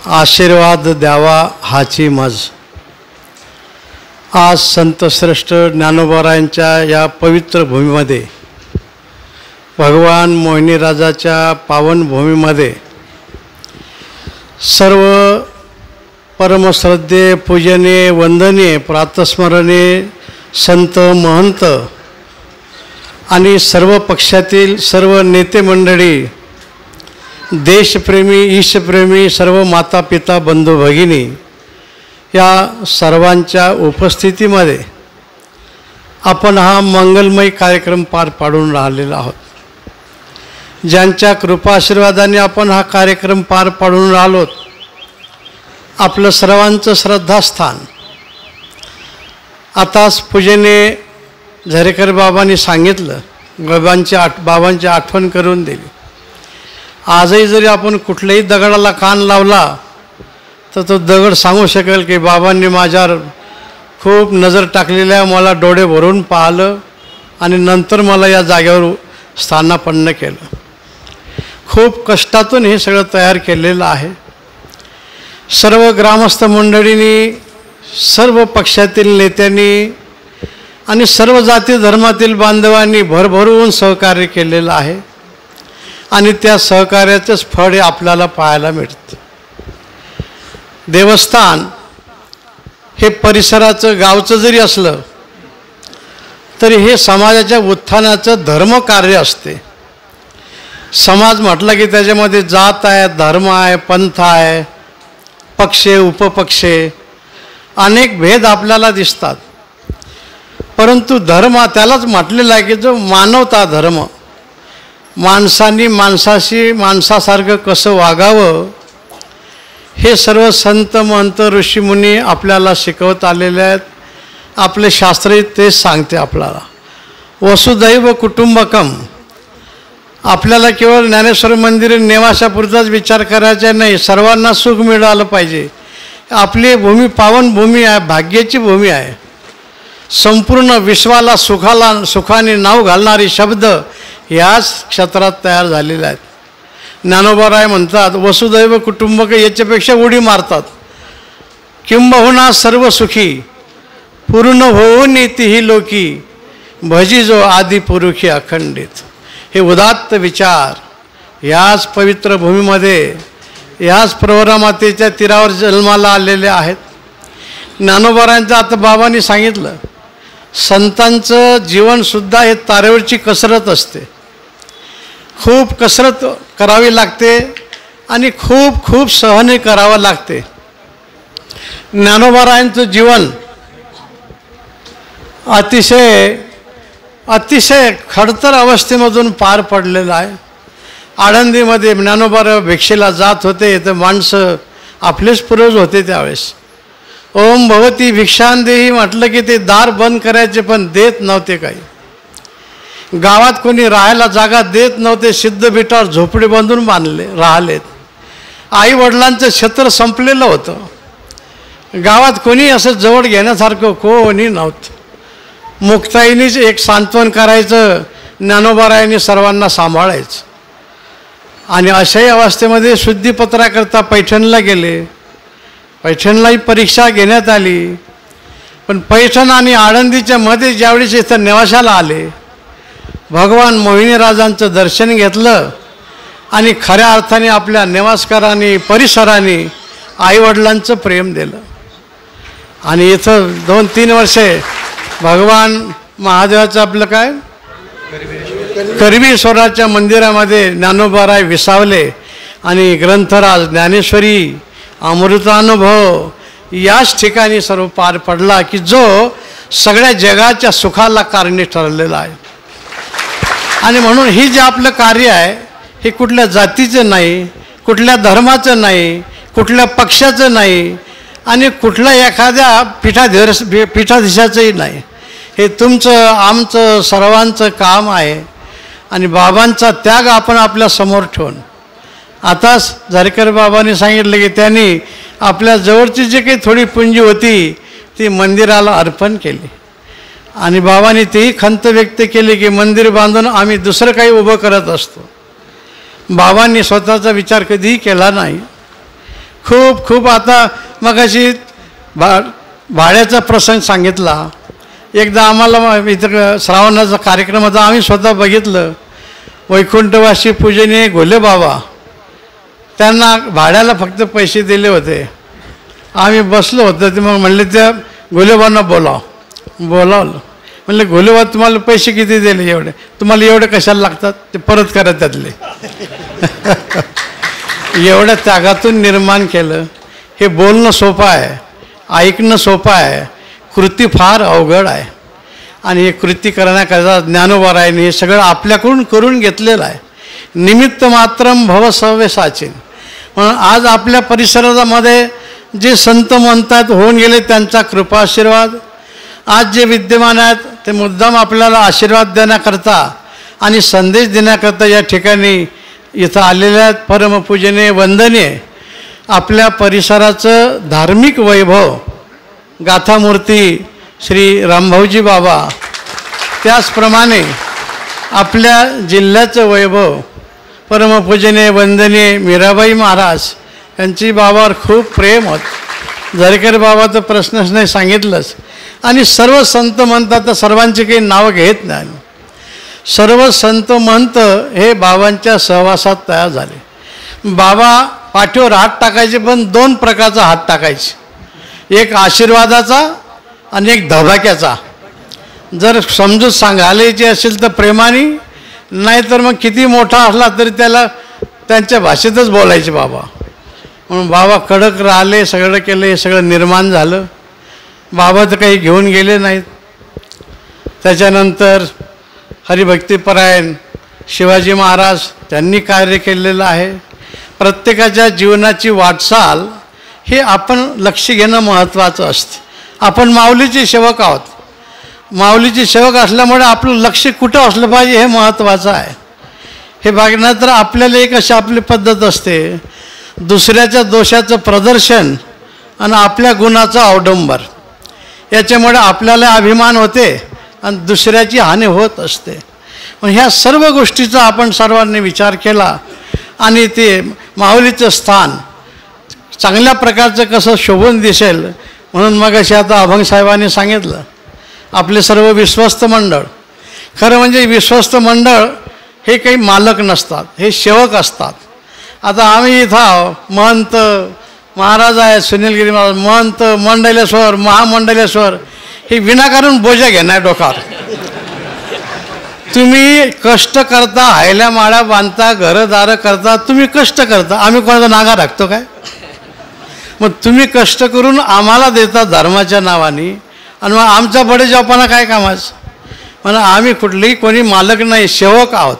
आशीर्वाद द्यावा हाची मज। आज संतश्रेष्ठ ज्ञानोबारायांच्या या पवित्र भूमीमध्ये, भगवान मोहिनीराजाच्या पावन भूमीमध्ये सर्व परमश्रद्धेय पूजनीय वंदनीय प्रातस्मरणीय संत महंत आणि सर्व पक्षातील सर्व नेते मंडळी, देशप्रेमी ईशप्रेमी सर्व माता पिता बंधू भगिनी या सर्वांच्या उपस्थितीमध्ये आपण हा मंगलमय कार्यक्रम पार पाडून राहिलेला आहोत। ज्यांच्या कृपाआशीर्वादाने आपण हा कार्यक्रम पार पाडून राहिलो, आपलं सर्वांचं श्रद्धास्थान आताच पूजनीय झरेकर बाबांनी सांगितलं, बाबांची आठवण करून दिली। आजही जरी आपण कुठल्याही दगडाला कान लावला तर तो दगड सांगू शकेल की बाबांनी माझ्यावर खूप नजर टाकलेली आहे, मला डोळे भरून पाहिलं आणि नंतर मला या जागेवर स्थानापन्न केलं। खूप कष्टातून हे सगळं तयार केलेलं आहे। सर्व ग्रामस्थ मंडळींनी, सर्व पक्षातील नेत्यांनी आणि सर्व जाती धर्मातील बांधवांनी भरभरून सहकार्य केलेलं आहे आणि त्या सहकार्याचंच फळ हे आपल्याला पाहायला मिळतं। देवस्थान हे परिसराचं गावचं जरी असलं तरी हे समाजाच्या उत्थानाचं धर्मकार्य असते। समाज म्हटलं की त्याच्यामध्ये जात आहे, धर्म आहे, पंथ आहे, पक्षे उपपक्षे अनेक भेद आपल्याला दिसतात, परंतु धर्म त्यालाच म्हटलेला आहे की जो मानवता धर्म, माणसांनी माणसाशी माणसासारखं कसं वागावं हे सर्व संत महंत ऋषीमुनी आपल्याला शिकवत आलेले आहेत। आपले शास्त्रही तेच सांगते आपल्याला, वसुदैव कुटुंबकम। आपल्याला केवळ ज्ञानेश्वर मंदिर नेवाशापुरताच विचार करायचा नाही, सर्वांना सुख मिळालं पाहिजे। आपली भूमी पावन भूमी आहे, भाग्याची भूमी आहे। संपूर्ण विश्वाला सुखाने नाव घालणारी शब्द याच क्षेत्रात तयार झालेले आहेत। ज्ञानोबाराय म्हणतात वसुदैव कुटुंबक, याच्यापेक्षा उडी मारतात, किंबहुना सर्व सुखी पूर्ण होऊन येतीही लोकी भजी जो आदि पुरुषी अखंडित। हे उदात्त विचार याच पवित्र भूमीमध्ये, याच प्रवरामातेच्या तीरावर जन्माला आलेले आहेत। ज्ञानोबारायांचं आता बाबांनी सांगितलं, संतांचं जीवनसुद्धा हे तारेवरची कसरत असते। खूप कसरत करावी लागते आणि खूप खूप सहन करावं लागते। ज्ञानोबारायांचं जीवन अतिशय खडतर अवस्थेमधून पार पडलेलं आहे। आळंदीमध्ये ज्ञानोबा भिक्षेला जात होते तर माणसं आपलेच पूर्वज होते त्यावेळेस। ओम भवती भिक्षांदेही म्हटलं की ते दार बंद करायचे, पण देत नव्हते काही। गावात कोणी राहायला जागा देत नव्हते, सिद्ध बेटावर झोपडी बांधून राहिलेत। आई वडिलांचं क्षेत्र संपलेलं होतं, गावात कोणी असं जवळ घेण्यासारखं कोणी नव्हतं। मुक्ताईनीच एक सांत्वन करायचं, ज्ञानोबारायांनी सर्वांना सांभाळायचं। आणि अशाही अवस्थेमध्ये शुद्धीपत्राकरता पैठणला गेले। पैठणलाही परीक्षा घेण्यात आली, पण पैठण आणि आळंदीच्या मध्ये ज्यावेळेस इथं नेवाशाला आले, भगवान मोहिनीराजांचं दर्शन घेतलं आणि खऱ्या अर्थाने आपल्या नेवासकरांनी परिसराने आईवडिलांचं प्रेम दिलं। आणि इथं 2-3 वर्षे भगवान महादेवाचं आपलं काय करवीश्वराच्या मंदिरामध्ये ज्ञानोबाराय विसावले आणि ग्रंथराज ज्ञानेश्वरी अमृतानुभव याच ठिकाणी सर्व पार पडला की जो सगळ्या जगाच्या सुखाला कारणी ठरलेला आहे। आणि म्हणून ही जे आपलं कार्य आहे हे कुठल्या जातीचं नाही, कुठल्या धर्माचं नाही, कुठल्या पक्षाचं नाही आणि कुठल्या एखाद्या पीठाधीशाचंही नाही। हे तुमचं आमचं सर्वांचं काम आहे आणि बाबांचा त्याग आपण आपल्या समोर ठेवून, आताच झरेकर बाबांनी सांगितलं की त्यांनी आपल्या जवळची जी काही थोडी पुंजी होती ती मंदिराला अर्पण केली आणि बाबांनी तेही खंत व्यक्त केली की मंदिर बांधून आम्ही दुसरं काही उभं करत असतो। बाबांनी स्वतःचा विचार कधीही केला नाही। खूप खूप आता मगाशी भाड्याचा प्रसंग सांगितला. एकदा आम्हाला इथं श्रावणाचा कार्यक्रम होता, आम्ही स्वतः बघितलं. वैकुंठवासी पूजनीय घोले बाबा, त्यांना भाड्याला फक्त पैसे दिले होते. आम्ही बसलो होतो, ते मग म्हणले त्या घोलेबांना बोलावलं. म्हणले घोलेबा तुम्हाला पैसे किती दिले? एवढे. तुम्हाला एवढे कशाला लागतात? ते परत करा त्यातले. एवढ्या त्यागातून निर्माण केलं. हे बोलणं सोपं आहे, ऐकणं सोपं आहे, कृती फार अवघड आहे. आणि हे कृती करण्याकरता ज्ञानोबारायांनी हे सगळं आपल्याकडून करून घेतलेलं आहे. निमित्त मात्रम भव सव्यसाचीन. म्हणून आज आपल्या परिसरामध्ये जे संत म्हणतात होऊन गेले, त्यांचा कृपाशीर्वाद आज जे विद्यमान आहेत ते मुद्दाम आपल्याला आशीर्वाद देण्याकरता आणि संदेश देण्याकरता या ठिकाणी इथं आलेल्या आहेत. परमपूजनीय वंदनीय आपल्या परिसराचं धार्मिक वैभव गाथामूर्ती श्री रामभाऊजी बाबा, त्याचप्रमाणे आपल्या जिल्ह्याचं वैभव परमपूजनीय वंदनीय मीराबाई महाराज यांची बाबावर खूप प्रेम होत. झरकर बाबा तर प्रश्नच नाही, सांगितलंच. आणि सर्व संत म्हणतात तर सर्वांची काही नावं घेत नाही. सर्व संत महंत हे बाबांच्या सहवासात तयार झाले. बाबा पाठीवर हात टाकायचे, पण दोन प्रकारचा हात टाकायचे, एक आशीर्वादाचा आणि एक धबाक्याचा. जर समजूत सांगायची असेल तर प्रेमाने, नाहीतर मग किती मोठा असला तरी त्याला त्यांच्या भाषेतच बोलायचे बाबा. म्हणून बाबा कडक राहिले, सगळं केलं, हे सगळं निर्माण झालं. बाबा तर काही घेऊन गेले नाहीत. त्याच्यानंतर हरिभक्तीपरायण शिवाजी महाराज त्यांनी कार्य केलेलं आहे. प्रत्येकाच्या जीवनाची वाटचाल हे आपण लक्ष घेणं महत्त्वाचं असते. आपण माऊलीचे सेवक आहोत. माऊलीचे सेवक असल्यामुळे आपलं लक्ष कुठं असलं पाहिजे हे महत्त्वाचं आहे. हे बघण्यात आपल्याला एक अशी आपली पद्धत असते, दुसऱ्याच्या दोषाचं प्रदर्शन आणि आपल्या गुणाचा अवडंबर. याच्यामुळे आपल्याला अभिमान होते आणि दुसऱ्याची हानी होत असते. पण ह्या सर्व गोष्टीचा आपण सर्वांनी विचार केला आणि ते माऊलीचं स्थान चांगल्या प्रकारचं कसं शोभून दिसेल म्हणून मग अशी आता अभंगसाहेबांनी सांगितलं, आपले सर्व विश्वस्त मंडळ. खरं म्हणजे विश्वस्त मंडळ हे काही मालक नसतात, हे सेवक असतात. आता आम्ही इथं महंत महाराज आहे, सुनीलगिरी महाराज महंत, मंडलेश्वर, महामंडलेश्वर, हे विनाकारण बोजा घेणार डोक्यावर. तुम्ही कष्ट करता, हायल्या माळ्या बांधता, घरदारं करता, तुम्ही कष्ट करता, आम्ही कोणाचा नागा राखतो काय? मग तुम्ही कष्ट करून आम्हाला देता धर्माच्या नावाने, आणि मग आमचा बडेजावपणा काय कामाचं? म्हणून आम्ही कुठलेही कोणी मालक नाही, सेवक आहोत.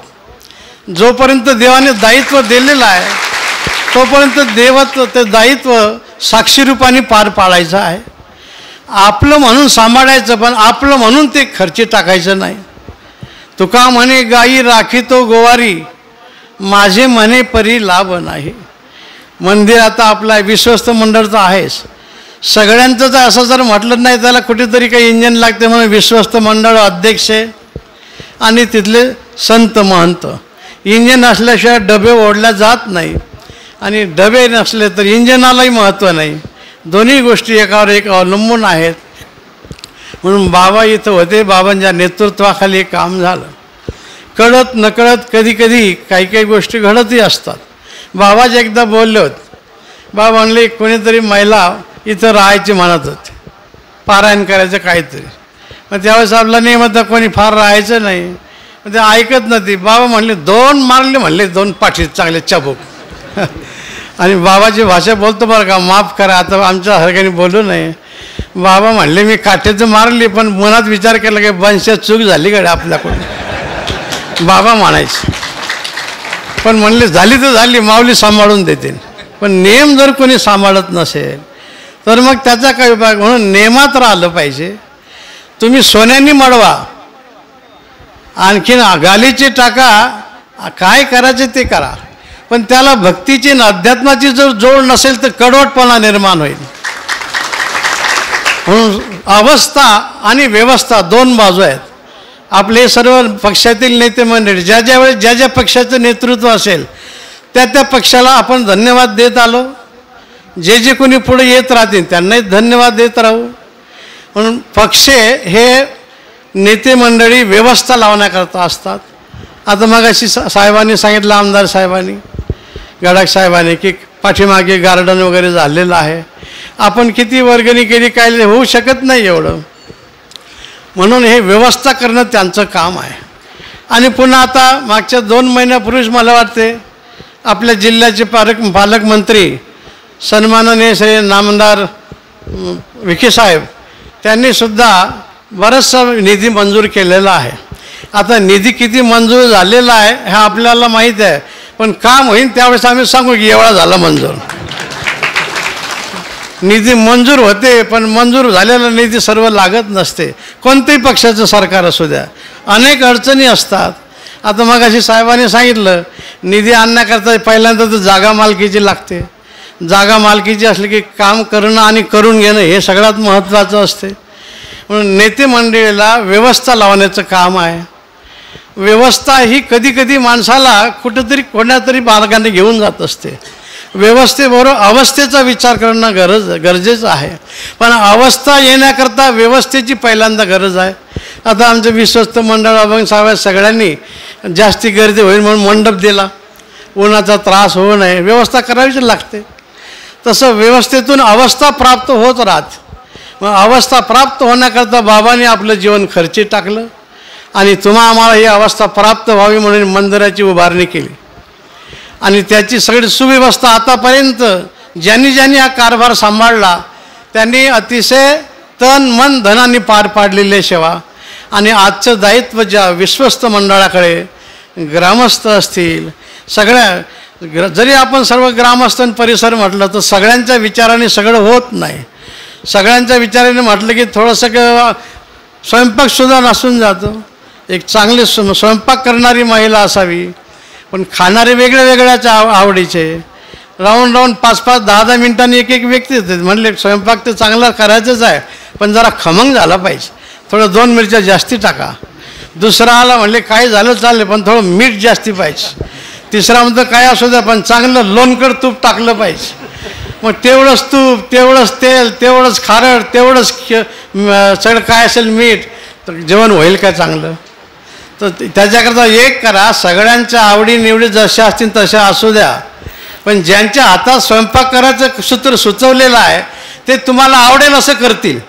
जोपर्यंत देवाने दायित्व दिलेलं आहे तोपर्यंत देवत्व ते दायित्व साक्षीरूपाने पार पाडायचं आहे. आपलं म्हणून सांभाळायचं, पण आपलं म्हणून ते खर्ची टाकायचं नाही. तुका म्हणे गाई राखीतो गोवारी, माझे म्हणे परी लाभ नाही. मंदिर आता आपला विश्वस्त मंडळचं आहेच. सगळ्यांचं तर असं जर म्हटलं नाही, त्याला कुठेतरी काही इंजन लागते. म्हणून विश्वस्त मंडळ अध्यक्ष आणि तिथले संत महंत. इंजन असल्याशिवाय डबे ओढल्या जात नाही, आणि डबे नसले तर इंजनालाही महत्त्व नाही. दोन्ही गोष्टी एकावर एक अवलंबून आहेत. म्हणून बाबा इथं होते, बाबांच्या नेतृत्वाखाली काम झालं. कळत नकळत कधी कधी काही काही गोष्टी घडतही असतात. बाबाच एकदा बोलले होते, बाबा म्हणले कोणीतरी महिला इथं राहायची म्हणत होते, पारायण करायचं काहीतरी. मग त्यावेळेस आपला नियम होता कोणी फार राहायचं नाही. ते ऐकत नव्हती. बाबा म्हणले 2 मारले, म्हणले 2 पाठीत चांगले चाबूक. आणि बाबाची भाषा बोलतो बरं का, माफ करा आता आमच्या हरकाने बोलू नये. बाबा म्हणले मी काठीचं मारली, पण मनात विचार केला की वंशात चूक झाली गड्या आपल्याकडून, बाबा म्हणायचे. पण म्हणले झाली तर झाली, माऊली सांभाळून देतील. पण नियम जर कोणी सांभाळत नसेल तर मग त्याचा काय उपयोग? म्हणून नियमात राहिलं पाहिजे. तुम्ही सोन्याने मडवा, आणखीन गालीची टाका, काय करायचे ते करा, पण त्याला भक्तीची आणि अध्यात्माची जर जोड नसेल तर कडवटपणा निर्माण होईल. म्हणून अवस्था आणि व्यवस्था 2 बाजू आहेत. आपले सर्व पक्षातील नेते मंडळी ज्या ज्या वेळेस ज्या ज्या पक्षाचं नेतृत्व असेल त्या त्या पक्षाला आपण धन्यवाद देत आलो. जे जे कोणी पुढे येत राहतील त्यांनाही धन्यवाद देत राहू. म्हणून पक्ष हे नेते मंडळी व्यवस्था लावण्याकरता असतात. आता मग अशी साहेबांनी सांगितलं, आमदार साहेबांनी, गडाख साहेबांनी, की पाठीमागे गार्डन वगैरे झालेलं आहे. आपण किती वर्गणी केली काय होऊ शकत नाही एवढं. म्हणून हे व्यवस्था करणं त्यांचं काम आहे. आणि पुन्हा आता मागच्या 2 महिन्यापूर्वीच मला वाटते आपल्या जिल्ह्याचे पालकमंत्री सन्माननीय श्री नामदार विखे साहेब त्यांनीसुद्धा बराचसा निधी मंजूर केलेला आहे. आता निधी किती मंजूर झालेला आहे हे आपल्याला माहीत आहे, पण काम होईल त्यावेळेस आम्ही सांगू की एवढा झाला मंजूर. निधी मंजूर होते, पण मंजूर झालेला निधी सर्व लागत नसते. कोणत्याही पक्षाचं सरकार असू द्या, अनेक अडचणी असतात. आता मग अशी साहेबांनी सांगितलं, निधी आणण्याकरता पहिल्यांदा तर जागा मालकीची लागते. जागा मालकीची असली की काम करणं आणि करून घेणं हे सगळ्यात महत्त्वाचं असते. म्हणून नेते मंडळीला व्यवस्था लावण्याचं काम आहे. व्यवस्था ही कधी कधी माणसाला कुठंतरी कोणातरी मार्गाने घेऊन जात असते. व्यवस्थेबरोबर अवस्थेचा विचार करणं गरजेचं आहे. पण अवस्था येण्याकरता व्यवस्थेची पहिल्यांदा गरज आहे. आता आमचं विश्वस्त मंडळ अभंग साहेब सगळ्यांनी जास्ती गर्दी होईल म्हणून मंडप दिला. उन्हाचा त्रास होऊ नये, व्यवस्था करावीच लागते. तसं व्यवस्थेतून अवस्था प्राप्त होत राहते. मग अवस्था प्राप्त होण्याकरता बाबांनी आपलं जीवन खर्ची टाकलं आणि आम्हाला ही अवस्था प्राप्त व्हावी म्हणून मंदिराची उभारणी केली. आणि त्याची सगळी सुव्यवस्था आतापर्यंत ज्यांनी ज्यांनी हा कारभार सांभाळला त्यांनी अतिशय तन मन धनाने पार पाडलेली सेवा. आणि आजचं दायित्व ज्या विश्वस्त मंडळाकडे ग्रामस्थ असतील, सगळ्या जरी आपण सर्व ग्रामस्थ परिसर म्हटलं तर सगळ्यांच्या विचाराने सगळं होत नाही. सगळ्यांच्या विचाराने म्हटलं की थोडंसं स्वयंपाकसुद्धा नसून जातो. एक चांगली स्वयंपाक करणारी महिला असावी, पण खाणारे वेगळ्या वेगळ्याच आवडीचे. राऊंड 5-5, 10-10 मिनिटांनी एक व्यक्ती येते. म्हणले स्वयंपाक तर चांगला करायचंच आहे, पण जरा खमंग झाला पाहिजे, थोडं 2 मिरच्या जास्ती टाका. दुसरा आला म्हणले काय झालं चालले, पण थोडं मीठ जास्ती पाहिजे. तिसरा म्हणतो काय असू द्या पण चांगलं लोणकड तूप टाकलं पाहिजे. मग तेवढंच तूप, तेवढंच तेल, तेवढंच खारड, तेवढंच सगळं काय असेल मीठ, तर जेवण होईल का चांगलं? तर त्याच्याकरता एक करा, सगळ्यांच्या आवडीनिवडी जशा असतील तशा असू द्या, पण ज्यांच्या हातात स्वयंपाक करायचं सूत्र सुचवलेलं आहे ते तुम्हाला आवडेल असं करतील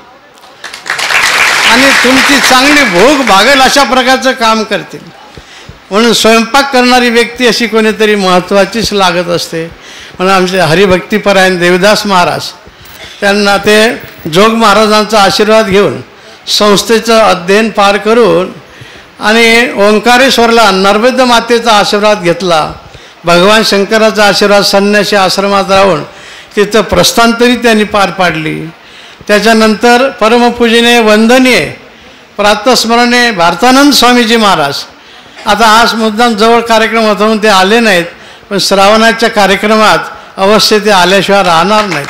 आणि तुमची चांगली भूक भागेल अशा प्रकारचं काम करतील. म्हणून स्वयंपाक करणारी व्यक्ती अशी कोणीतरी महत्त्वाचीच लागत असते. म्हणून आमचे हरिभक्तीपरायण देवदास महाराज त्यांना ते जोग महाराजांचा आशीर्वाद घेऊन संस्थेचं अध्ययन पार करून आणि ओंकारेश्वरला नर्मदा मातेचा आशीर्वाद घेतला. भगवान शंकराचा आशीर्वाद संन्यासी आश्रमात राहून तिथं प्रस्थांतरी त्यांनी पार पाडली. त्याच्यानंतर परमपूजनीय वंदनीय प्रातस्मरणीय भारतानंद स्वामीजी महाराज, आता आज मुद्दाम जवळ कार्यक्रम होता म्हणून ते आले नाहीत, पण श्रावणाच्या कार्यक्रमात अवश्य ते आल्याशिवाय राहणार नाहीत.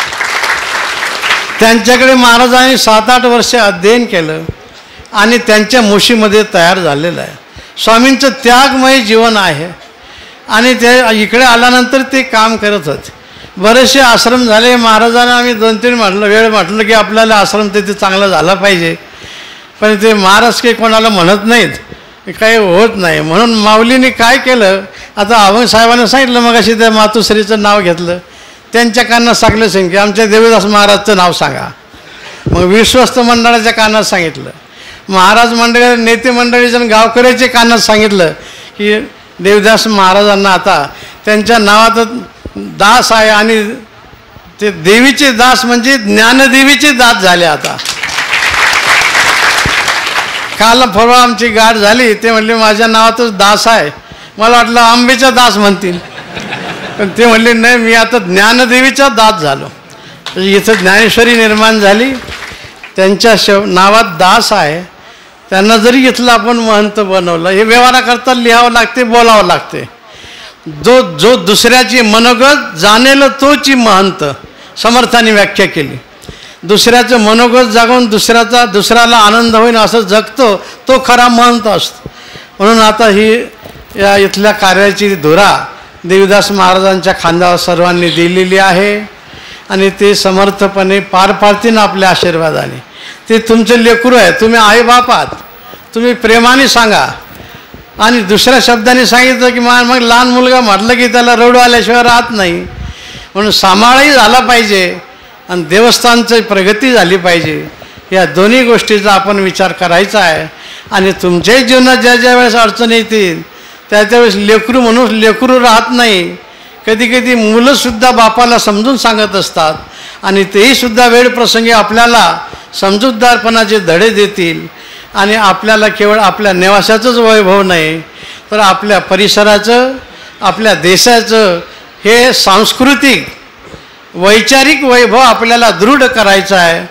त्यांच्याकडे महाराजांनी 7-8 वर्ष अध्ययन केलं आणि त्यांच्या मुशीमध्ये तयार झालेलं आहे. स्वामींचं त्यागमय जीवन आहे आणि ते इकडे आल्यानंतर ते काम करत होते. बरेचसे आश्रम झाले. महाराजांना आम्ही 2-3 वेळ म्हटलं की आपल्याला आश्रम तिथे चांगला झाला पाहिजे, पण ते महाराज काही कोणाला म्हणत नाहीत, काही होत नाही. म्हणून माऊलींनी काय केलं, आता अभंग साहेबांना सांगितलं, मग अशी त्या मातोश्रीचं नाव घेतलं, त्यांच्या कानात सांगलं की आमच्या देवदास महाराजचं नाव सांगा. मग विश्वस्त मंडळाच्या कानात सांगितलं, महाराज मंडळ नेते मंडळीच्या गावकऱ्याचे कानात सांगितलं की देवदास महाराजांना आता त्यांच्या नावात दास आहे आणि ते देवीचे दास म्हणजे ज्ञानदेवीचे दास झाले. आता काल परवा आमची गाठ झाली, ते म्हणले माझ्या नावातच दास आहे, मला वाटलं आंबेचा दास म्हणतील, पण ते म्हणले नाही मी आता ज्ञानदेवीचा दास झालो. इथं ज्ञानेश्वरी निर्माण झाली, त्यांच्या नावात दास आहे. त्यांना जरी घेतलं आपण महंत बनवलं, हे व्यवहाराकरता लिहावं लागते, बोलावं लागते. जो दुसऱ्याची मनोगत जाणेल तोची महंत, समर्थाने व्याख्या केली. दुसऱ्याचं मनोगत जागून दुसऱ्याला आनंद होईल असं जगतो तो खरा महंत असतो. म्हणून आता ही या इथल्या कार्याची धुरा देवदास महाराजांच्या खांद्यावर सर्वांनी दिलेली आहे आणि ते समर्थपणे पार पाडतील आपल्या आशीर्वादाने. ते तुमचे लेकरू आहे, तुम्ही आईबाप आहात, तुम्ही प्रेमाने सांगा. आणि दुसऱ्या शब्दाने सांगितलं की मग लहान मुलगा म्हटलं की त्याला रडू आल्याशिवाय राहत नाही. म्हणून सांभाळही झाला पाहिजे आणि देवस्थानची प्रगती झाली पाहिजे. या दोन्ही गोष्टीचा आपण विचार करायचा आहे. आणि तुमच्याही जीवनात ज्या ज्या वेळेस अडचण येतील त्या त्यावेळेस लेकरू म्हणून लेकरू राहत नाही. कधी कधी मुलंसुद्धा बापाला समजून सांगत असतात आणि तेहीसुद्धा वेळप्रसंगी आपल्याला समजूतदारपणाचे धडे देतील. आणि आपल्याला केवळ आपल्या निवासाचंच वैभव नाही तर आपल्या परिसराचं, आपल्या देशाचं हे सांस्कृतिक वैचारिक वैभव आपल्याला दृढ करायचं आहे.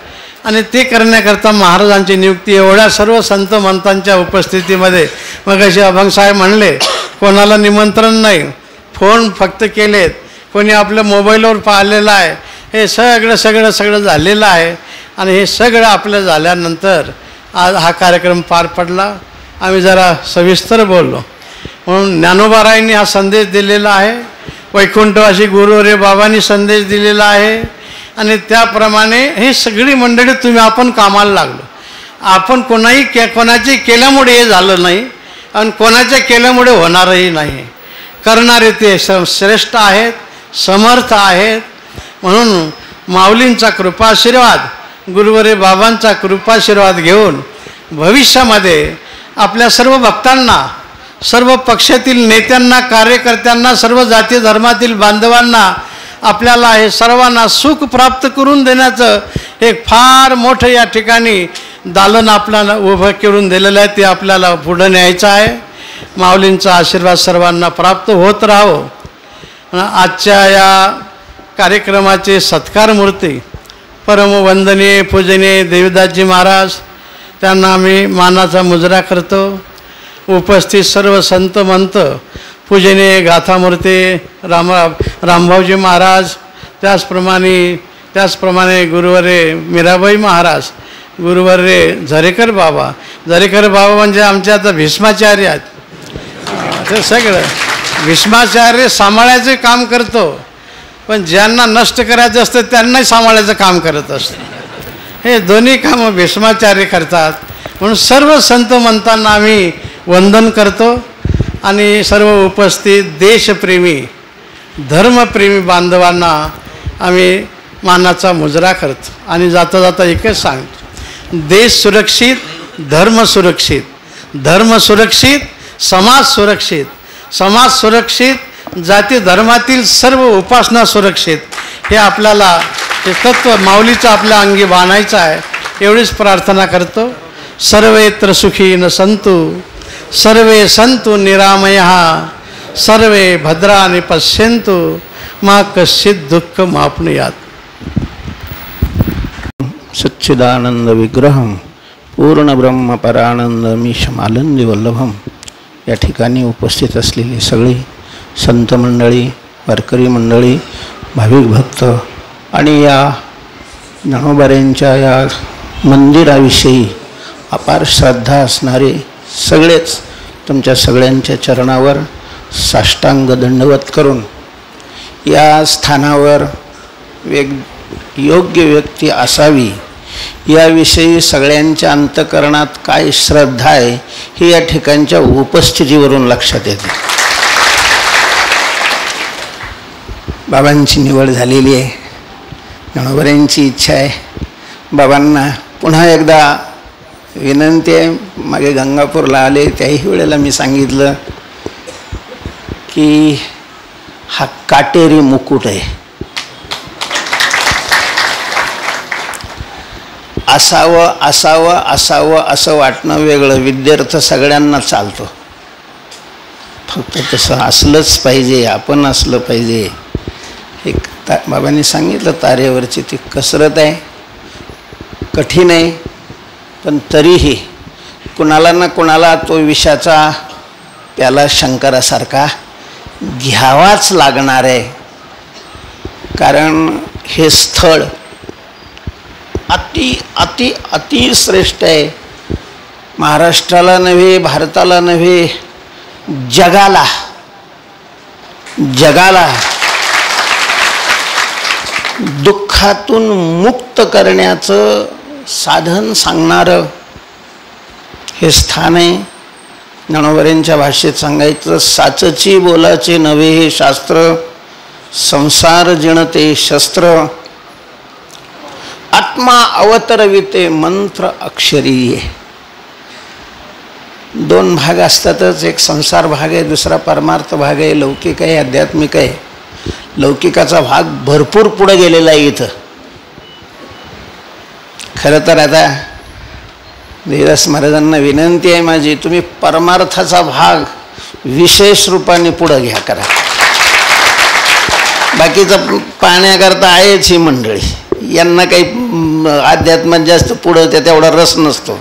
आणि ते करण्याकरता महाराजांची नियुक्ती एवढ्या सर्व संत महंतांच्या उपस्थितीमध्ये. मग असे अभंगसाहेब म्हणले कोणाला निमंत्रण नाही, फोन फक्त केलेत, कोणी आपल्या मोबाईलवर पाहिलेलं आहे. हे सगळं झालेलं आहे. आणि हे सगळं आपलं झाल्यानंतर आज हा कार्यक्रम पार पडला. आम्ही जरा सविस्तर बोललो म्हणून ज्ञानोबारायांनी हा संदेश दिलेला आहे, वैकुंठवासी गुरुवरे बाबांनी संदेश दिलेला आहे. आणि त्याप्रमाणे ही सगळी मंडळी तुम्ही आपण कामाला लागलो. आपण कोणाची केल्यामुळे हे झालं नाही आणि कोणाच्या केल्यामुळे होणारही नाही. करणारे ते श्रेष्ठ आहेत, समर्थ आहेत. म्हणून माऊलींचा कृपाशीर्वाद, गुरुवरे बाबांचा कृपाशीर्वाद घेऊन भविष्यामध्ये आपल्या सर्व भक्तांना, सर्व पक्षातील नेत्यांना, कार्यकर्त्यांना, सर्व जाती धर्मातील बांधवांना आपल्याला हे सर्वांना सुख प्राप्त करून देण्याचं एक फार मोठं या ठिकाणी दालन आपल्याला उभं करून दिलेलं आहे. ते आपल्याला पुढं न्यायचं आहे. माऊलींचा आशीर्वाद सर्वांना प्राप्त होत राहो. आजच्या या कार्यक्रमाचे सत्कार मूर्ती परमवंदनीय पूजनीय देवीदासजी महाराज, त्यांना आम्ही मानाचा मुजरा करतो. उपस्थित सर्व संत महंत पूजनीय गाथामूर्ती रामभाऊजी महाराज, त्याचप्रमाणे गुरुवरे मीराबाई महाराज, गुरुवरे झरेकर बाबा म्हणजे आमचे आता भीष्माचार्य आहेत. ते सगळं भीष्माचार्य सांभाळायचं काम करतो, पण ज्यांना नष्ट करायचं असतं त्यांनाही सांभाळायचं काम करत असतं. हे दोन्ही कामं भीष्माचार्य करतात. म्हणून सर्व संत महंतांना आम्ही वंदन करतो. आणि सर्व उपस्थित देशप्रेमी, धर्मप्रेमी बांधवांना आम्ही मानाचा मुजरा करतो. आणि जाता जाता एकच सांगतो, देश सुरक्षित, धर्म सुरक्षित, धर्म सुरक्षित, समाज सुरक्षित, समाज सुरक्षित, जाती धर्मातील सर्व उपासना सुरक्षित. हे आपल्याला हे तत्त्व माऊलीचं आपल्या अंगी बांधायचं आहे. एवढीच प्रार्थना करतो. सर्वेत्र सुखी न संतु, सर्वे संतु निरामयः, सर्वे भद्राणि पश्यन्तु, मा कश्चित् दुःख माप्नुयात्. सच्चिदानंद विग्रहम पूर्ण ब्रह्म परानंदमीशमानंदी वल्लभम. या ठिकाणी उपस्थित असलेली सगळी संत मंडळी, वारकरी मंडळी, भाविक भक्त आणि या ज्ञानोबाऱ्यांच्या या मंदिराविषयी अपार श्रद्धा असणारे सगळेच तुमच्या सगळ्यांच्या चरणावर साष्टांग दंडवत करून या स्थानावर योग्य व्यक्ती असावी याविषयी सगळ्यांच्या अंतःकरणात काय श्रद्धा आहे हे या ठिकाणच्या उपस्थितीवरून लक्षात येते. बाबांची निवड झालेली आहे. ज्ञानोबाऱ्यांची इच्छा आहे. बाबांना पुन्हा एकदा विनंती आहे. मागे गंगापूरला आले त्याही वेळेला मी सांगितलं की हा काटेरी मुकुट आहे. असावं असावं असावं असं वाटणं वेगळं, विद्यार्थ सगळ्यांना चालतो. फक्त तसं असलंच पाहिजे, आपण असलं पाहिजे. एक बाबांनी सांगितलं तारेवरची ती कसरत आहे, कठीण आहे, पण तरीही कुणाला ना कुणाला तो विषाचा प्याला शंकरासारखा घ्यावाच लागणार आहे. कारण हे स्थळ अति अति अति श्रेष्ठ आहे. महाराष्ट्राला नव्हे, भारताला नव्हे, जगाला दुःखातून मुक्त करण्याचं साधन सांगणारं हे स्थान आहे. ज्ञानोबांच्या भाषेत सांगायचं, साचची बोलाचे नवे हे शास्त्र, संसार जिणते शस्त्र, आत्मा अवतरविते मंत्र अक्षरी. दोन भाग असतातच, एक संसार भाग आहे, दुसरा परमार्थ भाग आहे, लौकिक आहे, आध्यात्मिक आहे. लौकिकाचा भाग भरपूर पुढे गेलेला आहे इथं. खरं तर आता देवदास महाराजांना विनंती आहे माझी, तुम्ही परमार्थाचा भाग विशेष रूपाने पुढं घ्या करा. बाकीचं पाहण्याकरता आहेच ही मंडळी, यांना काही अध्यात्मात जास्त पुढं त्या तेवढा रस नसतो.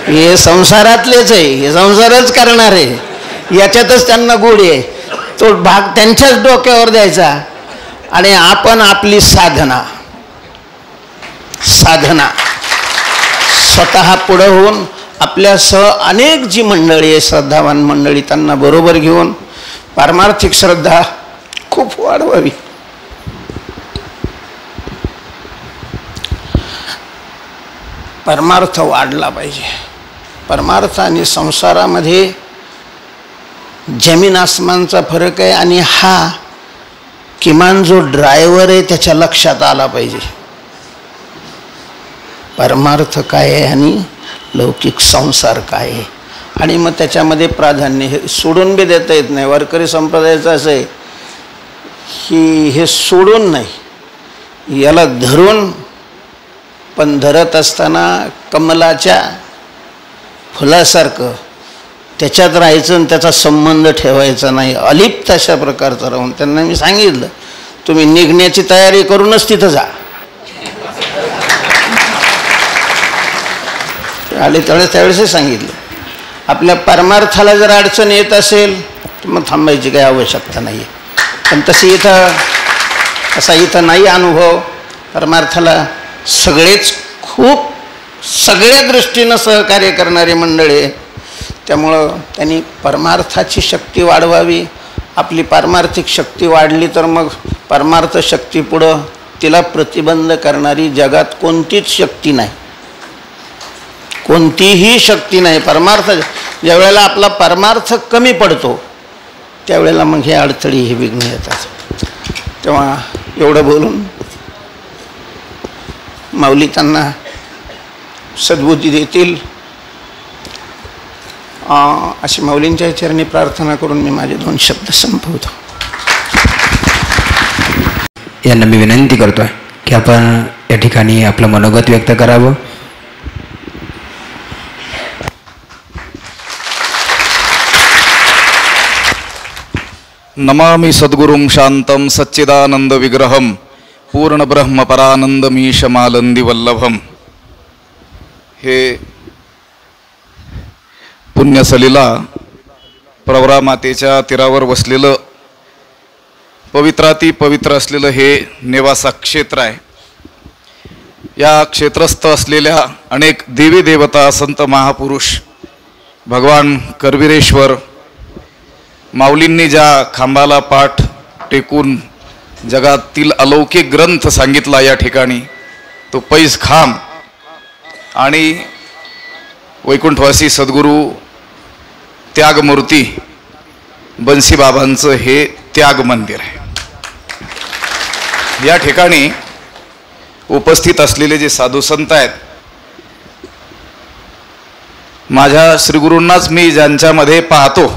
हे संसारातलेच आहे, हे संसारच करणार आहे, याच्यातच त्यांना गोडी आहे. तो भाग त्यांच्याच डोक्यावर द्यायचा आणि आपण आपली साधना स्वतः पुढं होऊन आपल्यासह अनेक जी मंडळी आहे, श्रद्धावान मंडळी, त्यांना बरोबर घेऊन पारमार्थिक श्रद्धा खूप वाढवावी. परमार्थ वाढला पाहिजे. परमार्थ आणि संसारामध्ये जमीन आसमानचा फरक आहे आणि हा किमान जो ड्रायव्हर आहे त्याच्या लक्षात आला पाहिजे. परमार्थ काय आहे आणि लौकिक संसार काय आहे, आणि मग त्याच्यामध्ये प्राधान्य हे सोडून बी देता येत नाही. वारकरी संप्रदायाचं असं आहे की हे सोडून नाही, याला धरून, पण धरत असताना कमलाच्या फुलासारखं त्याच्यात राहायचं आणि त्याचा संबंध ठेवायचा नाही, अलिप्त अशा प्रकारचं राहून. त्यांना मी सांगितलं, तुम्ही निघण्याची तयारी करूनच तिथं जा. आले त्यावेळेसच सांगितलं, आपल्या परमार्थाला जर अडचण येत असेल तर मग थांबायची काही आवश्यकता नाही आहे. पण असा इथं नाही अनुभव. परमार्थाला सगळेच खूप सगळ्या दृष्टीनं सहकार्य करणारे मंडळी आहे. त्यामुळं त्यांनी परमार्थाची शक्ती वाढवावी. आपली पारमार्थिक शक्ती वाढली तर मग परमार्थ शक्ती पुढं तिला प्रतिबंध करणारी जगात कोणतीच शक्ती नाही, कोणतीही शक्ती नाही. परमार्थ ज्यावेळेला आपला परमार्थ कमी पडतो त्यावेळेला मग हे अडथळी, हे विघ्न येतात. तेव्हा एवढं बोलून माऊली त्यांना सद्बुद्धी देतील अशी माऊलींच्या चरणी प्रार्थना करून मी माझे 2 शब्द संपवतो. यांना मी विनंती करतोय की आपण या ठिकाणी आपलं मनोगत व्यक्त करावं. नमामि सद्गुरुं शांतं सच्चिदानंद विग्रहं पूर्ण ब्रह्म परानंदमीशमालंदी वल्लभम. हे पुण्यसलीला प्रवरा मातेच्या तीरावर वसलेलं पवित्राती पवित्र असलेलं हे नेवासा क्षेत्र आहे. या क्षेत्रस्थ असलेल्या अनेक देवी देवता, संत महापुरुष, भगवान करवीरेश्वर माऊलींनी ज्या खांबाला पाठ टेकून जगातील अलौकिक ग्रंथ सांगितला या ठिकाणी, तो पैज खांब आणि वैकुंठवासी सद्गुरू त्यागमूर्ती बन्सीबाबांचं हे त्याग मंदिर आहे. या ठिकाणी उपस्थित असलेले जे साधू संत आहेत, माझ्या श्रीगुरूंनाच मी ज्यांच्यामध्ये पाहतो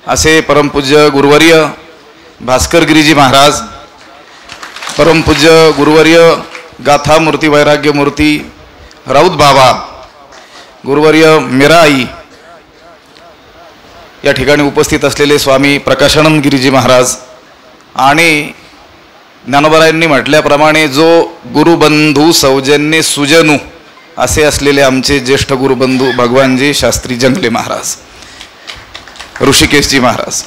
असे परमपूज्य गुरुवर्य भास्करगिरीजी महाराज, परमपूज्य गुरुवर्य गाथामूर्ती वैराग्यमूर्ती राऊत बाबा, गुरुवर्य मीराई, या ठिकाणी उपस्थित असलेले स्वामी प्रकाशानंद गिरीजी महाराज आणि ज्ञानोबारायांनी म्हटल्याप्रमाणे जो गुरुबंधू सौजन्य सुजनू असे असलेले आमचे ज्येष्ठ गुरुबंधू भगवानजी शास्त्री जंगले महाराज, ऋषिकेशजी महाराज,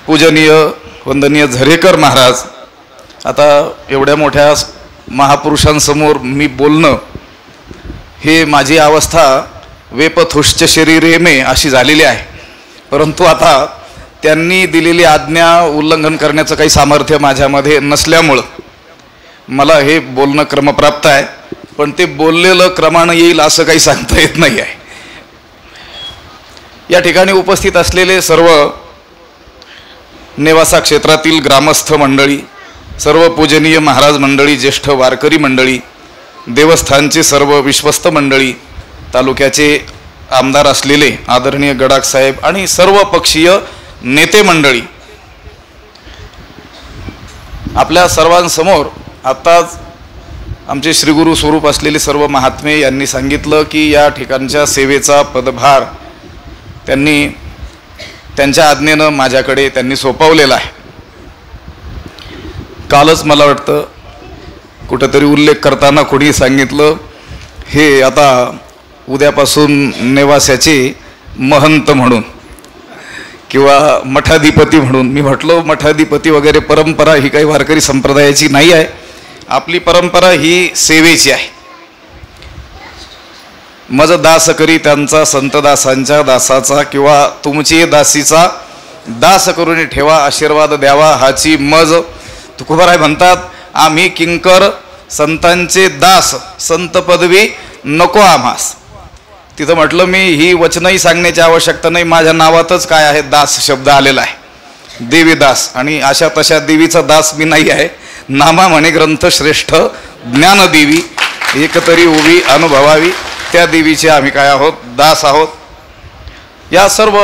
पूजनीय वंदनीय झरेकर महाराज. आता एवढ्या मोठ्या महापुरुषांसमोर मी बोलणं हे माझी अवस्था वेपथुश्च शरीरे मे अशी झालेली आहे. परंतु आता त्यांनी दिलेली आज्ञा उल्लंघन करण्याचं काही सामर्थ्य माझ्यामध्ये नसल्यामुळं मला हे बोलणं क्रमप्राप्त आहे, पण ते बोललेलं क्रमानं येईल असं काही सांगता येत नाही आहे. या ठिकाणी उपस्थित असलेले सर्व नेवासा क्षेत्रातील ग्रामस्थ मंडळी, सर्व पूजनीय महाराज मंडळी, ज्येष्ठ वारकरी मंडळी, देवस्थानचे सर्व विश्वस्त मंडळी, तालुक्याचे आमदार असलेले आदरणीय गडाख साहेब आणि सर्व पक्षीय नेते मंडळी, आपल्या सर्वांसमोर आत्ताच आमचे श्रीगुरु स्वरूप असलेले सर्व महात्मे यांनी सांगितलं की या ठिकाणच्या सेवेचा पदभार त्यांनी त्यांच्या आज्ञेनं माझ्याकडे त्यांनी सोपवलेला आहे. कालच मला वाटतं कुठंतरी उल्लेख करताना कोणी सांगितलं हे आता उद्यापासून नेवास्याचे महंत म्हणून किंवा मठाधिपती म्हणून. मी म्हटलो मठाधिपती वगैरे परंपरा ही काही वारकरी संप्रदायाची नाही आहे, आपली परंपरा ही सेवेची आहे. मज दास करी त्यांचा संतदासांच्या दासाचा किंवा तुमची दासीचा दास करून ठेवा, आशीर्वाद द्यावा हाची मज. तुकोबाराय म्हणतात आम्ही किंकर संतांचे दास, संत पदवी नको आम्हास. तिथं म्हटलं मी ही वचनही सांगण्याची आवश्यकता नाही, माझ्या नावातच काय आहे दास शब्द आलेला आहे, देवी दास, आणि अशा तशा देवीचा दास मी नाही आहे. नामा म्हणे ग्रंथ श्रेष्ठ ज्ञानदेवी एकतरी उभी अनुभवावी, त्या देवीचे आम्ही काय आहोत, दास आहोत. या सर्व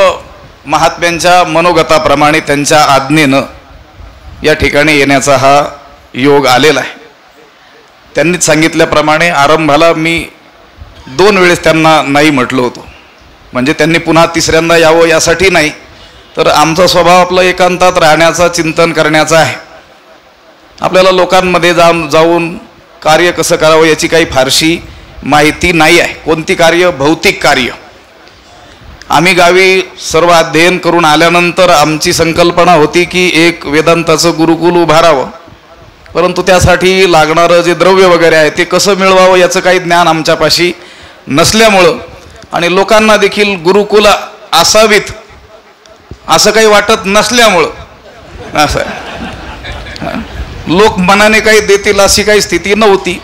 महात्म्यांच्या मनोगताप्रमाणे त्यांच्या आज्ञेनं या ठिकाणी येण्याचा हा योग आलेला आहे. त्यांनीच सांगितल्याप्रमाणे आरंभाला मी 2 वेळेस त्यांना नाही म्हटलो होतो, म्हणजे त्यांनी पुन्हा तिसऱ्यांदा यावं यासाठी नाही, तर आमचा स्वभाव आपला एकांतात राहण्याचा, चिंतन करण्याचा आहे. आपल्याला लोकांमध्ये जाऊन कार्य कसं करावं याची काही फारशी माहिती नाही आहे. कोणती कार्य, भौतिक कार्य. आम्ही गावी सर्व अध्ययन करून आल्यानंतर आमची संकल्पना होती की एक वेदांताचं गुरुकुल उभारावं, परंतु त्यासाठी लागणारं जे द्रव्य वगैरे आहे ते कसं मिळवावं याचं काही ज्ञान आमच्यापाशी नसल्यामुळं आणि लोकांना देखील गुरुकुल असावीत असं काही वाटत नसल्यामुळं असं लोक मनाने काही देतील अशी काही स्थिती नव्हती.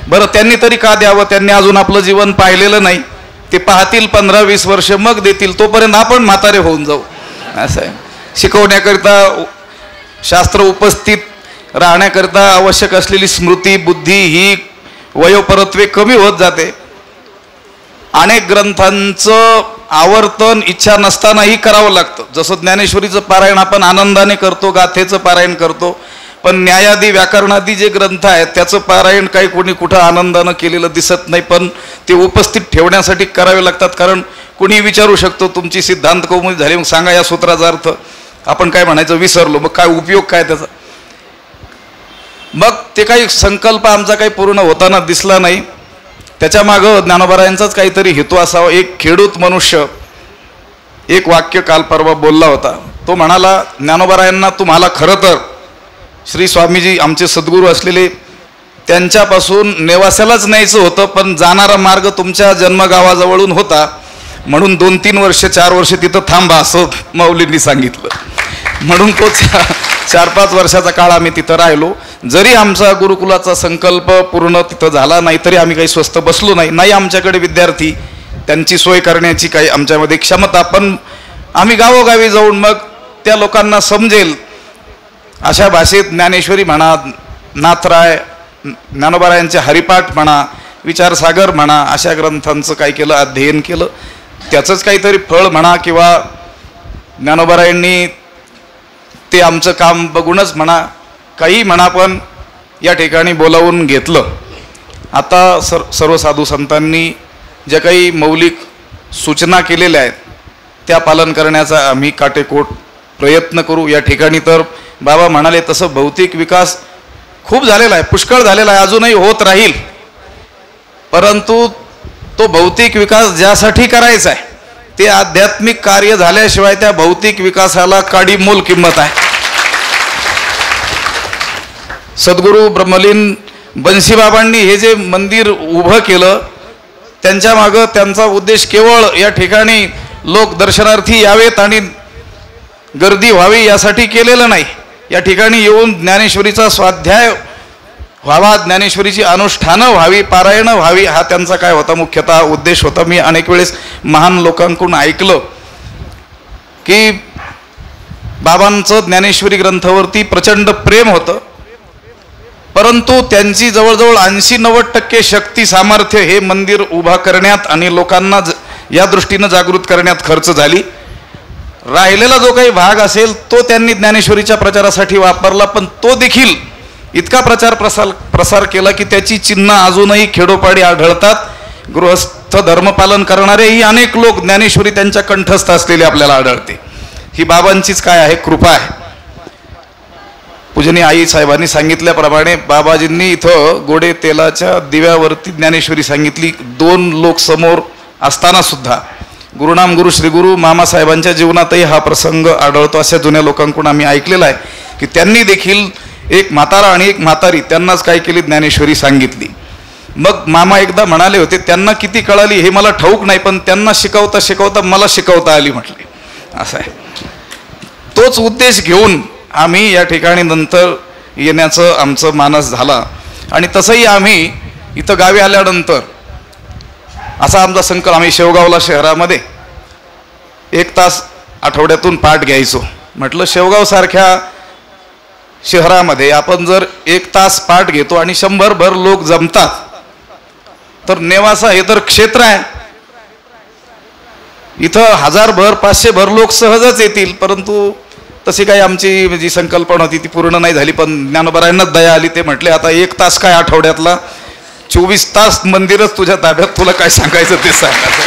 बरं, त्यांनी तरी का द्यावं, त्यांनी अजून आपलं जीवन पाहिलेलं नाही, ते पाहतील 15-20 वर्ष मग देतील, तोपर्यंत आपण म्हातारे होऊन जाऊ. असं आहे. शिकवण्याकरिता शास्त्र उपस्थित राहण्याकरिता आवश्यक असलेली स्मृती बुद्धी ही वयोपरत्वे कमी होत जाते. अनेक ग्रंथांचं आवर्तन इच्छा नसतानाही करावं लागतं. जसं ज्ञानेश्वरीचं पारायण आपण आनंदाने करतो, गाथेचं पारायण करतो, पण न्यायादी व्याकरणादी जे ग्रंथ आहेत त्याचं पारायण काही कोणी कुठं आनंदानं केलेलं दिसत नाही, पण ते उपस्थित ठेवण्यासाठी करावे लागतात. कारण कोणी विचारू शकतो तुमची सिद्धांत कौमुदी झाली, मग सांगा या सूत्राचा अर्थ. आपण काय म्हणायचं, विसरलो, मग काय उपयोग काय त्याचा. मग ते काही संकल्प आमचा काही पूर्ण होताना दिसला नाही. त्याच्यामागं ज्ञानोबारायांचाच काहीतरी हेतू असावा. एक खेडूत मनुष्य एक वाक्य काल परवा बोलला होता. तो म्हणाला, ज्ञानोबारायांना तुम्हाला खरं तर श्री स्वामीजी आमचे सद्गुरू असलेले त्यांच्यापासून नेवास्यालाच न्यायचं होतं, पण जाणारा मार्ग तुमच्या जन्मगावाजवळून होता, म्हणून 2-3 वर्ष 4 वर्ष तिथं थांबा असं माऊलींनी सांगितलं. म्हणून तो 4-5 वर्षाचा काळ आम्ही तिथं राहिलो. जरी आमचा गुरुकुलाचा संकल्प पूर्ण तिथं झाला नाही तरी आम्ही काही स्वस्थ बसलो नाही. आमच्याकडे विद्यार्थी, त्यांची सोय करण्याची काही आमच्यामध्ये क्षमता, पण आम्ही गावोगावी जाऊन मग त्या लोकांना समजेल अशा भाषेत ज्ञानेश्वरी म्हणा, नाथराय, ज्ञानोबारायांचे हरिपाठ म्हणा, विचारसागर म्हणा, अशा ग्रंथांचं काय केलं, अध्ययन केलं. त्याचंच काहीतरी फळ म्हणा किंवा ज्ञानोबारायांनी ते आमचं काम बघूनच म्हणा, काही म्हणा, पण या ठिकाणी बोलावून घेतलं. आता सर्व साधू संतांनी ज्या काही मौलिक सूचना केलेल्या आहेत त्या पालन करण्याचा आम्ही काटेकोट प्रयत्न करू. या ठिकाणी तर बाबा म्हणाले तसं भौतिक विकास खूप झालेला आहे, पुष्कळ झालेला आहे, अजूनही होत राहील. परंतु तो भौतिक विकास ज्यासाठी करायचा आहे ते आध्यात्मिक कार्य झाल्याशिवाय त्या भौतिक विकासाला काडी मोल किंमत आहे. सद्गुरू ब्रह्मलीन बन्सीबाबांनी हे जे मंदिर उभं केलं त्यांच्या मागं त्यांचा उद्देश केवळ या ठिकाणी लोक दर्शनार्थी यावेत आणि गर्दी व्हावी यासाठी केलेलं नाही. या ठिकाणी येऊन ज्ञानेश्वरीचा स्वाध्याय व्हावा, ज्ञानेश्वरीची अनुष्ठानं व्हावी, पारायणं व्हावी, हा त्यांचा काय होता मुख्यतः उद्देश होता. मी अनेक वेळेस महान लोकांकडून ऐकलं की बाबांचं ज्ञानेश्वरी ग्रंथावरती प्रचंड प्रेम होतं, परंतु त्यांची जवळजवळ 80-90% शक्ती सामर्थ्य हे मंदिर उभा करण्यात आणि लोकांना या दृष्टीनं जागृत करण्यात खर्च झाली. राहिलेला जो काही भाग असेल तो त्यांनी ज्ञानेश्वरीच्या प्रचारासाठी वापरला, पण तो देखील इतका प्रसार केला की त्याची चिन्ह अजूनही खेडोपाडी आढळतात. गृहस्थ धर्मपालन करणारेही अनेक लोक ज्ञानेश्वरी त्यांच्या कंठस्थ असलेले आपल्याला आढळते. ही बाबांचीच काय आहे, कृपा आहे. पूजनीय आई साहेबांनी सांगितल्याप्रमाणे बाबाजींनी इथं गोडे तेलाच्या दिव्यावरती ज्ञानेश्वरी सांगितली. 2 लोक समोर असताना सुद्धा गुरुनाम गुरु श्री गुरु मामासाहेबांच्या जीवनातही हा प्रसंग आढळतो. अशा जुन्या लोकांकडून आम्ही ऐकलेला आहे की त्यांनी देखील एक म्हातारा आणि एक म्हातारी त्यांनाच काय केली, ज्ञानेश्वरी सांगितली. मग मामा एकदा म्हणाले होते, त्यांना किती कळाली हे मला ठाऊक नाही, पण त्यांना शिकवता शिकवता मला शिकवता आली म्हटले. असं आहे. तोच उद्देश घेऊन आम्ही या ठिकाणी नंतर येण्याचं आमचं मानस झाला. आणि तसंही आम्ही इथं गावी आल्यानंतर असा आमचा संकल्प, आम्ही शेवगावला शहरामध्ये 1 तास आठवड्यातून पाठ घ्यायचो. म्हटलं शेवगावसारख्या शहरामध्ये आपण जर 1 तास पाठ घेतो आणि 100 भर लोक जमतात तर नेवासा हे तर क्षेत्र आहे, इथं 1000 भर 500 भर लोक सहजच येतील. परंतु तशी काही आमची जी संकल्पना होती ती पूर्ण नाही झाली. पण ज्ञानोबारायांनाच दया आली. ते म्हटले आता 1 तास काय आठवड्यातला, 24 तास मंदिरच तुझ्या ताब्यात, तुला काय सांगायचं ते सांगायचं.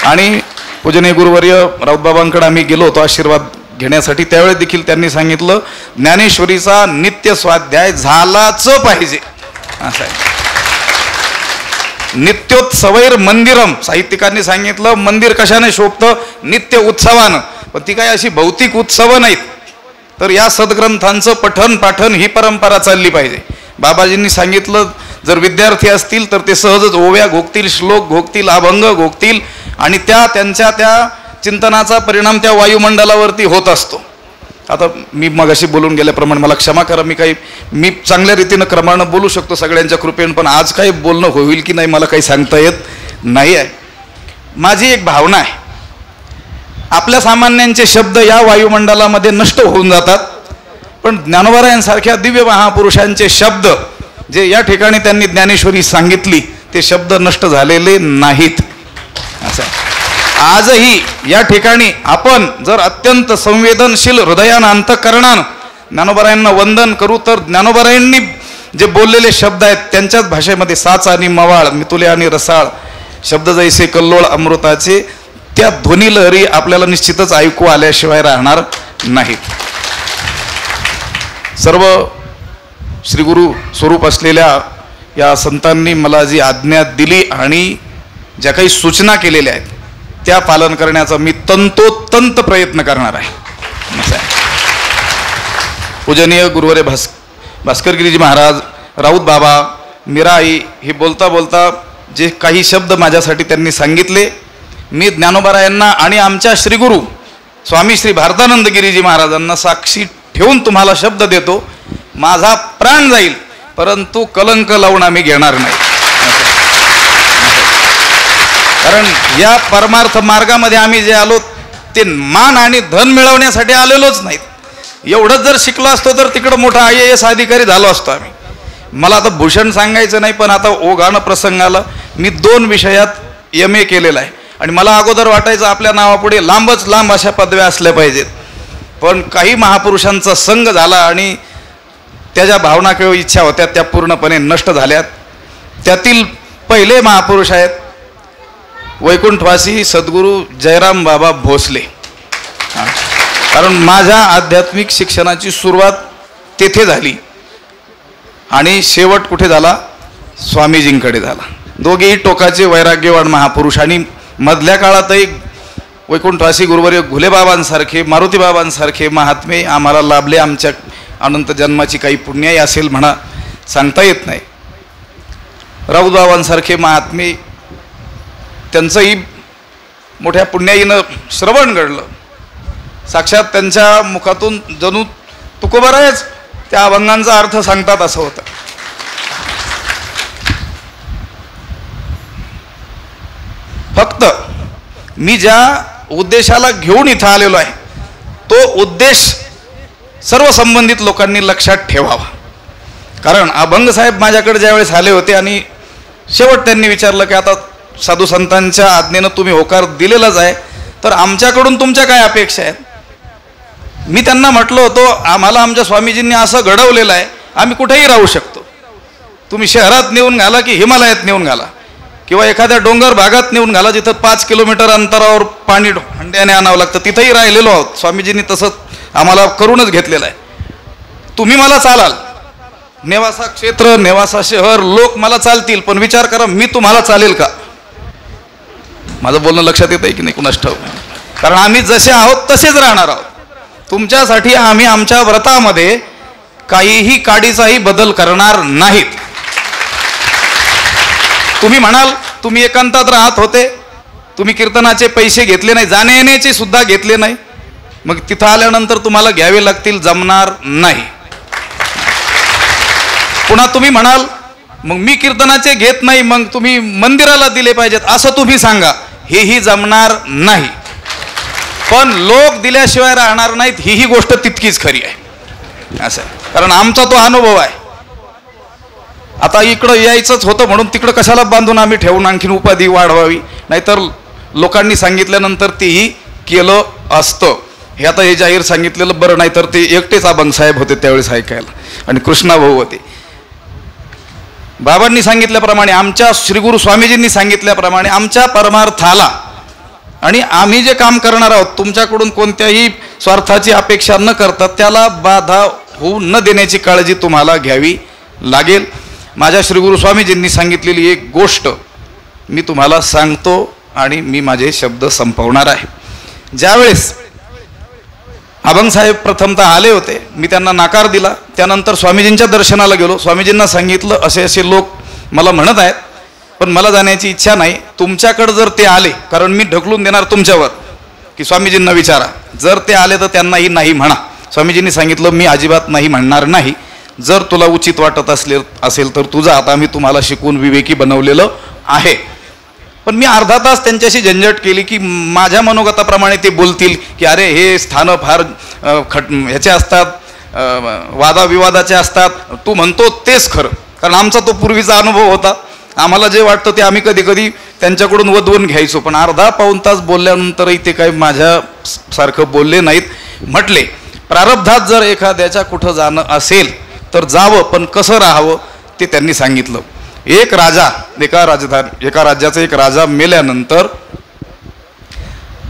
आणि पूजनीय गुरुवर्य राऊतबाबांकडे आम्ही गेलो होतो आशीर्वाद घेण्यासाठी. त्यावेळेस देखील त्यांनी सांगितलं ज्ञानेश्वरीचा नित्य स्वाध्याय झालाच पाहिजे. असं आहे. नित्योत्सवैर मंदिरम, साहित्यिकांनी सांगितलं मंदिर कशाने शोभतं, नित्य उत्सवानं. पण ती काय अशी भौतिक उत्सव नाहीत, तर या सद्ग्रंथांचं पठन पाठन ही परंपरा चालली पाहिजे. बाबाजींनी सांगितलं जर विद्यार्थी असतील तर ते सहजच ओव्या घोकतील, श्लोक घोकतील, अभंग घोकतील आणि त्यांच्या त्या चिंतनाचा परिणाम त्या वायुमंडलावरती होत असतो. आता मी मगाशी बोलून गेल्याप्रमाणे मला क्षमा करा, मी चांगल्या रीतीनं क्रमानं बोलू शकतो सगळ्यांच्या कृपेनं, पण आज काही बोलणं होईल की नाही मला काही सांगता येत नाही आहे. माझी एक भावना आहे, आपल्या सामान्यांचे शब्द या वायुमंडलामध्ये नष्ट होऊन जातात, पण ज्ञानोबारायांसारख्या दिव्य महापुरुषांचे शब्द जे या ठिकाणी त्यांनी ज्ञानेश्वरी सांगितली ते शब्द नष्ट झालेले नाहीत. असं आजही या ठिकाणी आपण जर अत्यंत संवेदनशील हृदयानं अंतःकरणानं ज्ञानोबारायांना वंदन करू तर ज्ञानोबारायांनी जे बोललेले शब्द आहेत त्यांच्याच भाषेमध्ये साच आणि मवाळ, मितुले आणि रसाळ, शब्द जैसे कल्लोळ अमृताचे, त्या ध्वनी लहरी आपल्याला निश्चितच ऐकू आल्याशिवाय राहणार नाहीत. सर्व श्री गुरु स्वरूप असलेल्या या संतांनी मला जी आज्ञा दिली आणि ज्या काही सूचना केलेल्या आहेत त्या पालन करण्याचा मी तंतोतंत प्रयत्न करणार आहे. पूजनीय गुरुवर्य भास्करगिरीजी महाराज, राऊत बाबा, मीराई हे बोलता बोलता जे काही शब्द माझ्यासाठी त्यांनी सांगितले, मी ज्ञानोबारायांना आणि आमच्या श्रीगुरु स्वामी श्री भारतानंद गिरीजी महाराजांना साक्षी ठेवून तुम्हाला शब्द देतो, माझा प्राण जाईल परंतु कलंक लावून आम्ही घेणार नाही. कारण या परमार्थ मार्गामध्ये आम्ही जे आलो ते मान आणि धन मिळवण्यासाठी आलेलोच नाहीत. एवढंच जर शिकलो असतो तर तिकडं मोठा IAS अधिकारी झालो असतो आम्ही. मला आता भूषण सांगायचं नाही, पण आता ओघानं प्रसंगाला मी 2 विषयात MA केलेला आहे आणि मला अगोदर वाटायचं आपल्या नावापुढे लांबच लांब अशा पदव्या असल्या पाहिजेत, पण काही महापुरुषांचा संग झाला आणि त्याच्या भावना किंवा इच्छा होत्या त्या पूर्णपणे नष्ट झाल्यात. त्यातील पहिले महापुरुष आहेत वैकुंठवासी सद्गुरू जयराम बाबा भोसले. कारण माझ्या आध्यात्मिक शिक्षणाची सुरुवात तेथे झाली आणि शेवट कुठे झाला, स्वामीजींकडे झाला. दोघेही टोकाचे वैराग्यवान महापुरुष आणि मधल्या काळातही वैकुंठवासी गुरुवर्य घुलेबाबांसारखे, मारुतीबाबांसारखे महात्मे आम्हाला लाभले. आमच्या अनंत जन्माची काही पुण्याई असेल म्हणा, सांगता येत नाही. राऊतबाबांसारखे महात्मे त्यांचंही मोठ्या पुण्याईनं श्रवण घडलं साक्षात त्यांच्या मुखातून जणू तुकोबरायच त्या अभंगांचा अर्थ सांगतात असं होतं. फक्त मी ज्या उद्देशाला घेऊन इथं आलेलो आहे तो उद्देश सर्व संबंधित लोकांनी लक्षात ठेवावा. कारण अभंग साहेब माझ्याकडे ज्यावेळेस आले होते आणि शेवट त्यांनी विचारलं की आता साधू संतांच्या आज्ञेनं तुम्ही होकार दिलेलाच आहे, तर आमच्याकडून तुमच्या काय अपेक्षा आहेत. मी त्यांना म्हटलं होतो आम्हाला आमच्या स्वामीजींनी असं घडवलेलं आहे आम्ही कुठेही राहू शकतो. तुम्ही शहरात नेऊन घाला की हिमालयात नेऊन घाला किंवा एखाद्या डोंगर भागात नेऊन घाला जिथं 5 किलोमीटर अंतरावर पाणी हंड्याने आणावं लागतं, तिथंही राहिलेलो आहोत. स्वामीजींनी तसंच आम्हाला करूनच घेतलेलं आहे. तुम्ही मला चालाल, नेवासा क्षेत्र नेवासा शहर लोक मला चालतील, पण विचार करा मी तुम्हाला चालेल का. माझं बोलणं लक्षात येत आहे की नाही कुणास ठाऊक. कारण आम्ही जसे आहोत तसेच राहणार आहोत. तुमच्यासाठी आम्ही आमच्या व्रतामध्ये काहीही काडीचाही बदल करणार नाहीत. तुम्ही म्हणाल तुम्ही एकांतात राहत होते, तुम्ही कीर्तनाचे पैसे घेतले नाही, जाणे येण्याचे सुद्धा घेतले नाही, मग तिथं आल्यानंतर तुम्हाला घ्यावे लागतील, जमणार नाही. पुन्हा तुम्ही म्हणाल मग मी कीर्तनाचे घेत नाही मग तुम्ही मंदिराला दिले पाहिजेत असं तुम्ही सांगा, हेही जमणार नाही. पण लोक दिल्याशिवाय राहणार नाहीत ही गोष्ट तितकीच खरी आहे असं. कारण आमचा तो अनुभव आहे. आता इकडं यायचंच होतं म्हणून तिकडं कशाला बांधून आम्ही ठेवून आणखीन उपाधी वाढवावी, नाहीतर लोकांनी सांगितल्यानंतर तेही केलं असतं. हे आता हे जाहीर सांगितलेलं बरं, नाही तर ते एकटेच अभंग साहेब होते त्यावेळेस ऐकायला आणि कृष्णा भाऊ होते. बाबांनी सांगितल्याप्रमाणे आमच्या श्रीगुरु स्वामीजींनी सांगितल्याप्रमाणे आमच्या परमार्थाला आणि आम्ही जे काम करणार आहोत तुमच्याकडून कोणत्याही स्वार्थाची अपेक्षा न करता त्याला बाधा होऊ न देण्याची काळजी तुम्हाला घ्यावी लागेल. माझ्या श्रीगुरु स्वामीजींनी सांगितलेली एक गोष्ट मी तुम्हाला सांगतो आणि मी माझे शब्द संपवणार आहे. ज्यावेळेस अभंगसाहेब प्रथमतः आले होते मी त्यांना नकार दिला. त्यानंतर स्वामीजींच्या दर्शनाला गेलो. स्वामीजींना सांगितलं असे असे लोक मला म्हणत आहेत पण मला जाण्याची इच्छा नाही. तुमच्याकडे जर ते आले, कारण मी ढकलून देणार तुमच्यावर की स्वामीजींना विचारा, जर ते आले तर त्यांनाही नाही म्हणा. स्वामीजींनी सांगितलं मी अजिबात नाही म्हणणार नाही. जर तुला उचित वाटत असेल तर तुझा आता मी तुम्हाला शिकवून विवेकी बनवलेलं आहे. पण मी अर्धा तास त्यांच्याशी झंझट केली की माझ्या मनोगताप्रमाणे ते बोलतील की अरे हे स्थानं फार ह्याचे असतात, वादाविवादाचे असतात, तू म्हणतो तेच खरं. कारण आमचा तो पूर्वीचा अनुभव होता. आम्हाला जे वाटतं ते आम्ही कधी कधी त्यांच्याकडून वदवून घ्यायचो. पण अर्धा पाऊण तास बोलल्यानंतरही ते काही माझ्यासारखं बोलले नाहीत. म्हटले प्रारब्धात जर एखाद्याच्या कुठं जाणं असेल तर जावं, पण कसं राहावं ते त्यांनी सांगितलं. एक राजा एका राज्याचा एक राजा मेल्यानंतर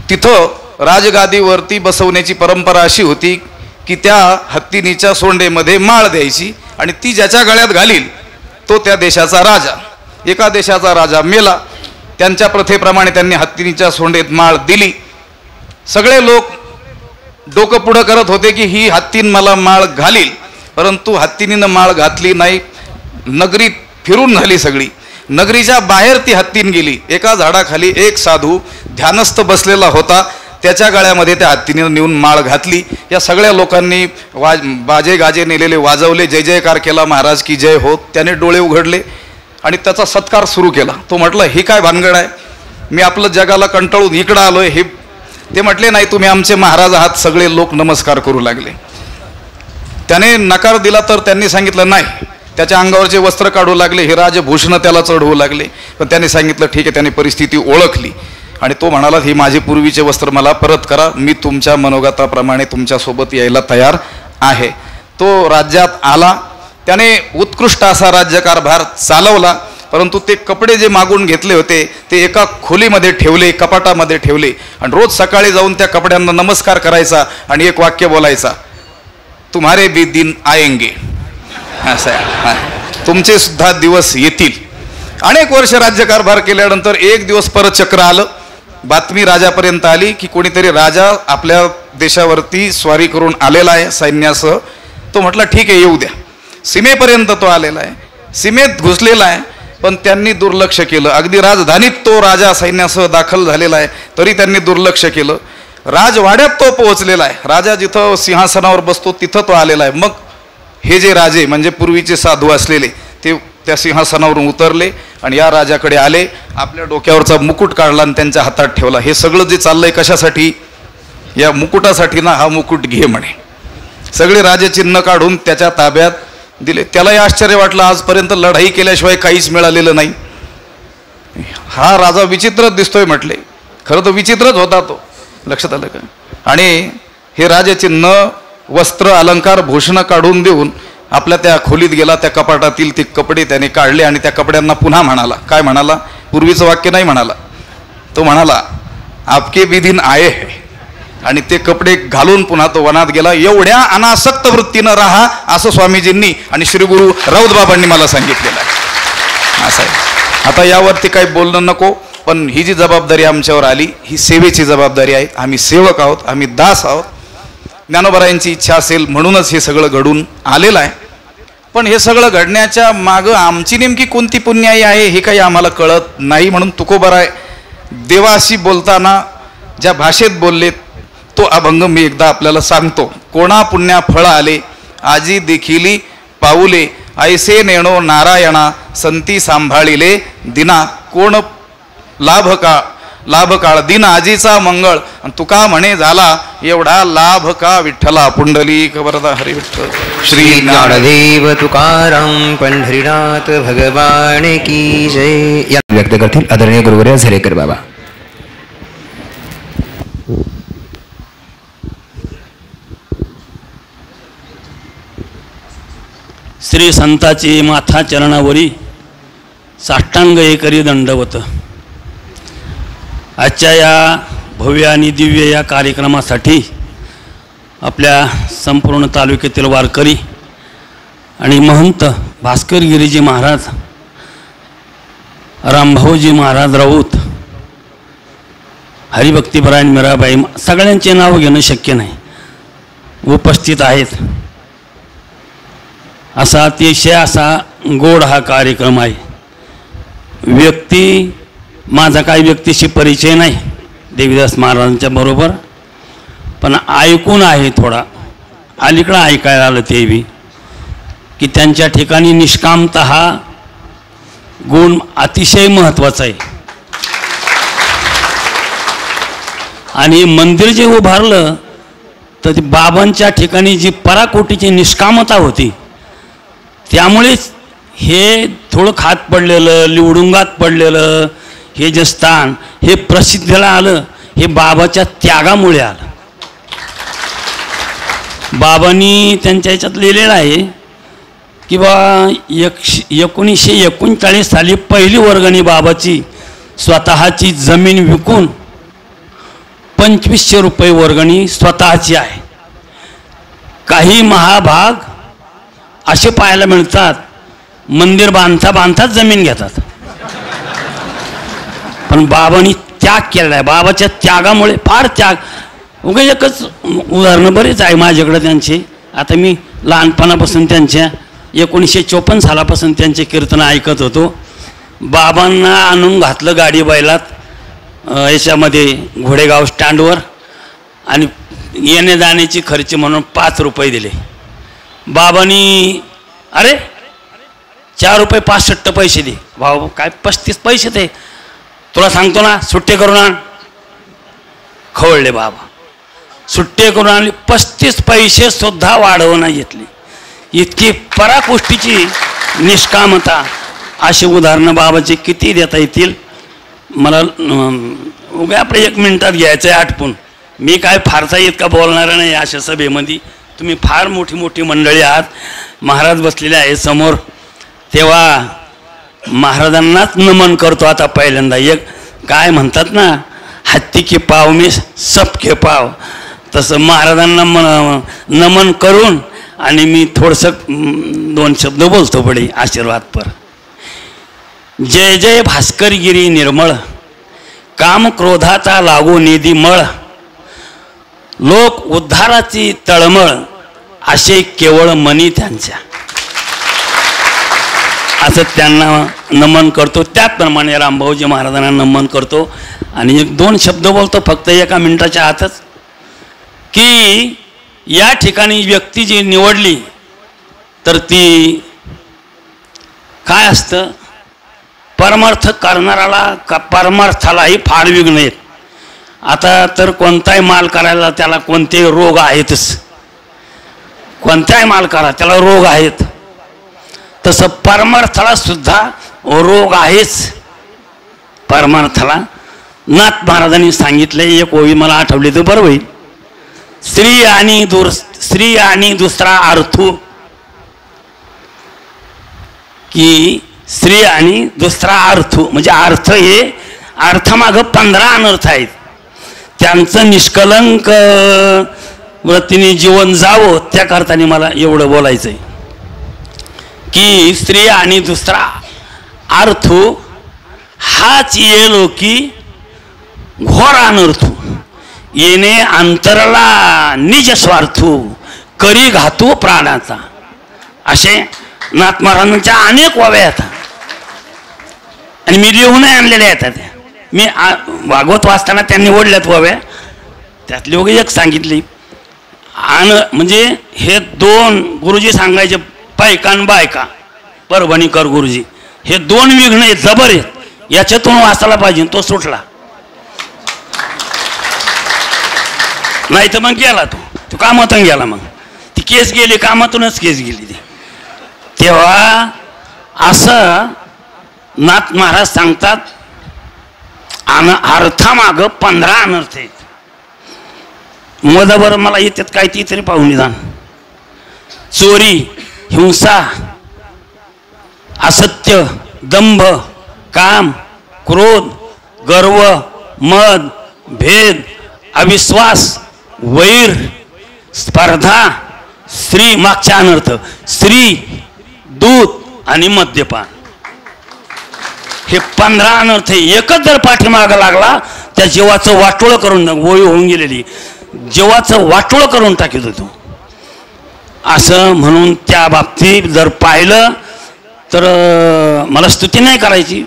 तिथं राजगादीवरती बसवण्याची परंपरा अशी होती की त्या हत्तीनीच्या सोंडेमध्ये माळ द्यायची आणि ती ज्याच्या गळ्यात घालील तो त्या देशाचा राजा. एका देशाचा राजा मेला, त्यांच्या प्रथेप्रमाणे त्यांनी हत्तीनीच्या सोंडेत माळ दिली. सगळे लोक डोकं पुढं करत होते की ही हत्तीन मला माळ घालील, परंतु हत्तीनीनं माळ घातली नाही. नगरी फिरून झाली सगळी. नगरीच्या बाहेर ती हत्तीन गेली. एका झाडाखाली एक साधू ध्यानस्थ बसलेला होता, त्याच्या गळ्यामध्ये त्या हत्तीने नेऊन माळ घातली. या सगळ्या लोकांनी बाजे गाजे नेलेले वाजवले, जय जयकार केला, महाराज की जय हो. त्याने डोळे उघडले आणि त्याचा सत्कार सुरू केला. तो म्हटलं ही काय भानगड आहे, मी आपलं जगाला कंटाळून इकडं आलोय. हे ते म्हटले नाही तुम्ही आमचे महाराज आहात. सगळे लोक नमस्कार करू लागले. त्याने नकार दिला तर त्यांनी सांगितलं नाही. त्याच्या अंगावरचे वस्त्र काढू लागले, हे राजभूषण त्याला चढवू लागले. पण त्याने सांगितलं ठीक आहे. त्याने परिस्थिती ओळखली आणि तो म्हणाला ही माझे पूर्वीचे वस्त्र मला परत करा, मी तुमच्या मनोगताप्रमाणे तुमच्यासोबत यायला तयार आहे. तो राज्यात आला. त्याने उत्कृष्ट असा राज्यकारभार चालवला. परंतु ते कपडे जे मागून घेतले होते ते एका खोलीमध्ये ठेवले, कपाटामध्ये ठेवले आणि रोज सकाळी जाऊन त्या कपड्यांना नमस्कार करायचा आणि एक वाक्य बोलायचा, तुम्हारे भी दिन आएंगे. असं आहे, तुमचे सुद्धा दिवस येतील. अनेक वर्ष राज्यकारभार केल्यानंतर एक दिवस परत चक्र आलं. बातमी राजापर्यंत आली की कोणीतरी राजा आपल्या देशावरती स्वारी करून आलेला आहे सैन्यासह. तो म्हटला ठीक आहे येऊ द्या. सीमेपर्यंत तो आलेला आहे, सीमेत घुसलेला आहे, पण त्यांनी दुर्लक्ष केलं. अगदी राजधानीत तो राजा सैन्यासह दाखल झालेला आहे तरी त्यांनी दुर्लक्ष केलं. राजवाड्यात तो पोहोचलेला आहे. राजा जिथं सिंहासनावर बसतो तिथं तो आलेला आहे. मग हे जे राजे म्हणजे पूर्वीचे साधू असलेले ते त्या सिंहासनावरून उतरले आणि या राजाकडे आले, आपल्या डोक्यावरचा मुकुट काढला आणि त्यांच्या हातात ठेवला. हे सगळं जे चाललंय कशासाठी? या मुकुटासाठी ना, हा मुकुट घे म्हणे. सगळे राजे चिन्ह काढून त्याच्या ताब्यात दिले. त्यालाही आश्चर्य वाटलं, आजपर्यंत लढाई केल्याशिवाय काहीच मिळालेलं नाही. हा राजा विचित्रच दिसतोय म्हटले. खरं तर विचित्रच होता तो, लक्षात आलं का? आणि हे राजचिन्ह, वस्त्र, अलंकार, भूषणं काढून देऊन आपल्या त्या खोलीत गेला. त्या कपाटातील ते कपडे त्याने काढले आणि त्या कपड्यांना पुन्हा म्हणाला. काय म्हणाला? पूर्वीचं वाक्य नाही म्हणाला. तो म्हणाला, आपके भी दिन आये है. आणि ते कपडे घालून पुन्हा तो वनात गेला. एवढ्या अनासक्त वृत्तीनं राहा असं स्वामीजींनी आणि श्री गुरु राऊत बाबांनी मला सांगितलेलं आहे. असं आहे. आता यावरती काही बोलणं नको, पण ही जी जबाबदारी आमच्यावर आली ही सेवेची जबाबदारी आहे. आम्ही सेवक आहोत, आम्ही दास आहोत. ज्ञानोबारायांची इच्छा असेल म्हणूनच हे सगळं घडून आलेलं आहे. पण हे सगळं घडण्याच्या मागं आमची नेमकी कोणती पुण्याई आहे हे काही आम्हाला कळत नाही. म्हणून तुकोबाराय देवाशी बोलताना ज्या भाषेत बोललेत तो अभंग मी एकदा आपल्याला सांगतो. कोणा पुण्या फळ आले आजी देखिली पाऊले, ऐसे नेणो नारायणा संती सांभाळिले दिना. कोण लाभ काळ दिन आजीचा मंगळ, तुका म्हणे झाला एवढा लाभ का विठ्ठला. पुंडलिक वरदा हरी विठ्ठल. श्री ज्ञानदेव तुकाराम पंढरीनाथ भगवान की जय. या व्यक्त करतील आदरणीय गुरुवर्य झरेकर बाबा. श्री संताची माथा चरणावरी साष्टांग एकरी दंडवत. आजच्या या भव्य आणि दिव्य या कार्यक्रमासाठी आपल्या संपूर्ण तालुक्यातील वारकरी आणि महंत भास्कर गिरीजी महाराज, रामभाऊजी महाराज राऊत, हरिभक्तीपरायण मीराबाई, सगळ्यांचे नाव घेणं शक्य नाही, उपस्थित आहेत. असा अतिशय असा गोड हा कार्यक्रम आहे. व्यक्ती माझा काही व्यक्तीशी परिचय नाही देवीदास महाराजांच्या बरोबर, पण ऐकून आहे थोडा, अलीकडं ऐकायला आलं ते बी की त्यांच्या ठिकाणी निष्कामता हा गुण अतिशय महत्त्वाचा आहे. आणि मंदिर जे उभारलं तर ते बाबांच्या ठिकाणी जी पराकोटीची निष्कामता होती त्यामुळेच हे थोडं खात पडलेलं, लिवडुंगात पडलेलं हे जे स्थान हे प्रसिद्धीला आलं, हे बाबाच्या त्यागामुळे आलं. बाबांनी त्यांच्या ह्याच्यात लिहिलेलं आहे की बा 1939 साली पहिली वर्गणी बाबाची स्वतःची जमीन विकून 2500 रुपये वर्गणी स्वतःची आहे. काही महाभाग असे पाहायला मिळतात मंदिर बांधताच जमीन घेतात, पण बाबांनी त्याग केला आहे. बाबाच्या त्यागामुळे फार त्याग. उगा एकच उदाहरणं बरेच आहे माझ्याकडे त्यांचे. आता मी लहानपणापासून त्यांच्या 1954 सालापासून त्यांचे कीर्तन ऐकत होतो. बाबांना आणून घातलं गाडी बैलात याच्यामध्ये घोडेगाव स्टँडवर आणि येणे जाण्याची खर्च म्हणून 5 रुपये दिले. बाबांनी अरे 4 रुपये 65 पैसे दे. भाऊ काय 35 पैसे ते तुला सांगतो ना, सुट्टे करून आण. खवळले बाबा, सुट्टे करून आणले. 35 पैसे सुद्धा वाढवून घेतली. इतकी पराकोष्टीची निष्कामता. अशी उदाहरणं बाबाची किती देता येतील. मला उगा आपलं 1 मिनिटात घ्यायचं आहे आटपून. मी काय फारसा इतका बोलणार नाही अशा सभेमध्ये. तुम्ही फार मोठी मोठी मंडळी आहात, महाराज बसलेले आहे समोर, तेव्हा महाराजांनाच नमन करतो. आता पहिल्यांदा एक काय म्हणतात ना, हत्ती की पाव में सबके पाव, तसं महाराजांना नमन करून आणि मी थोडंसं 2 शब्द बोलतो पडे आशीर्वादपर. जय जय भास्करगिरी निर्मळ, काम क्रोधाचा लागो निधी मळ, लोक उद्धाराची तळमळ, असे केवळ मनी त्यांच्या. असं त्यांना नमन करतो. त्याचप्रमाणे रामभाऊजी महाराजांना नमन करतो आणि 1-2 शब्द बोलतो फक्त 1 मिनिटाच्या आतच. की या ठिकाणी व्यक्ती जी निवडली तर ती काय असतं, परमार्थ करणाऱ्याला परमार्थालाही फार विघ्न आहेत. आता तर कोणताही माल करायला त्याला कोणतेही रोग आहेतच, कोणताही माल करा त्याला रोग आहेत, तसं परमार्थाला सुद्धा रोग आहेच. परमार्थाला नाथ महाराजांनी सांगितले, एक ओवी मला आठवली तर बरं होईल. स्त्री आणि दुसरा अर्थू, की स्त्री आणि दुसरा अर्थू म्हणजे अर्थ हे अर्थमागं 15 अनर्थ आहेत. त्यांचं निष्कलंक वृत्तीने जीवन जावं त्याकरता मला एवढं बोलायचं आहे की स्त्री आणि दुसरा अर्थू हाच येलो की घोर अनर्थू, येणे अंतरला निज स्वार्थू, करी घातू प्राणाचा. असे नाथ महाराजांच्या अनेक ओव्या आहेत आणि मी लिहूनही आणलेल्या आहेत. मी भागवत वाचताना त्यांनी ओढल्यात ओव्या, त्यातली वगैरे एक सांगितली. म्हणजे हे 2 गुरुजी सांगायचे, पैकान बायका परभणीकर गुरुजी, हे 2 विघ्न आहेत, जबर आहेत, याच्यातून वाचायला पाहिजे. तो सुटला नाही तर मग गेला तो कामातून गेला. मग ती केस गेली, कामातूनच केस गेली ती. तेव्हा असं नाथ महाराज सांगतात, अर्थामागं 15 अनर्थ आहेत. मधाबर मला येतात काय ती तरी पाहून निदान. चोरी, हिंसा, असत्य, दंभ, काम, क्रोध, गर्व, मद, भेद, अविश्वास, वैर, स्पर्धा, स्त्री मागच्या अनर्थ, स्त्री, दूध आणि मद्यपान, हे 15 अनर्थ. एकच जर पाठीमागं लागला त्या जीवाचं वाटोळं करून, वय होऊन गेलेली जीवाचं वाटोळं करून टाकीत होतो. असं म्हणून त्या बाबतीत जर पाहिलं तर मला स्तुती नाही करायची,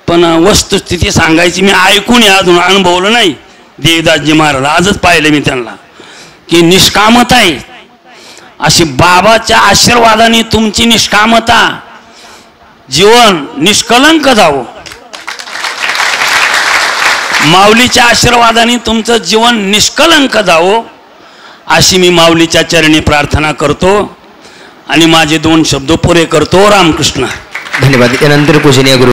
पण वस्तुस्थिती सांगायची. मी ऐकून अजून अनुभवलं नाही. देवदासजी महाराज आजच पाहिलं मी त्यांना की निष्कामता आहे अशी. बाबाच्या आशीर्वादाने तुमची निष्कामता, जीवन निष्कलंक जावं. माऊलीच्या आशीर्वादाने तुमचं जीवन निष्कलंक जावं अशी मी माऊलीच्या चरणी प्रार्थना करतो आणि माझे 2 शब्द पुरे करतो. रामकृष्ण. धन्यवाद. यानंतर पूजनीय गुरु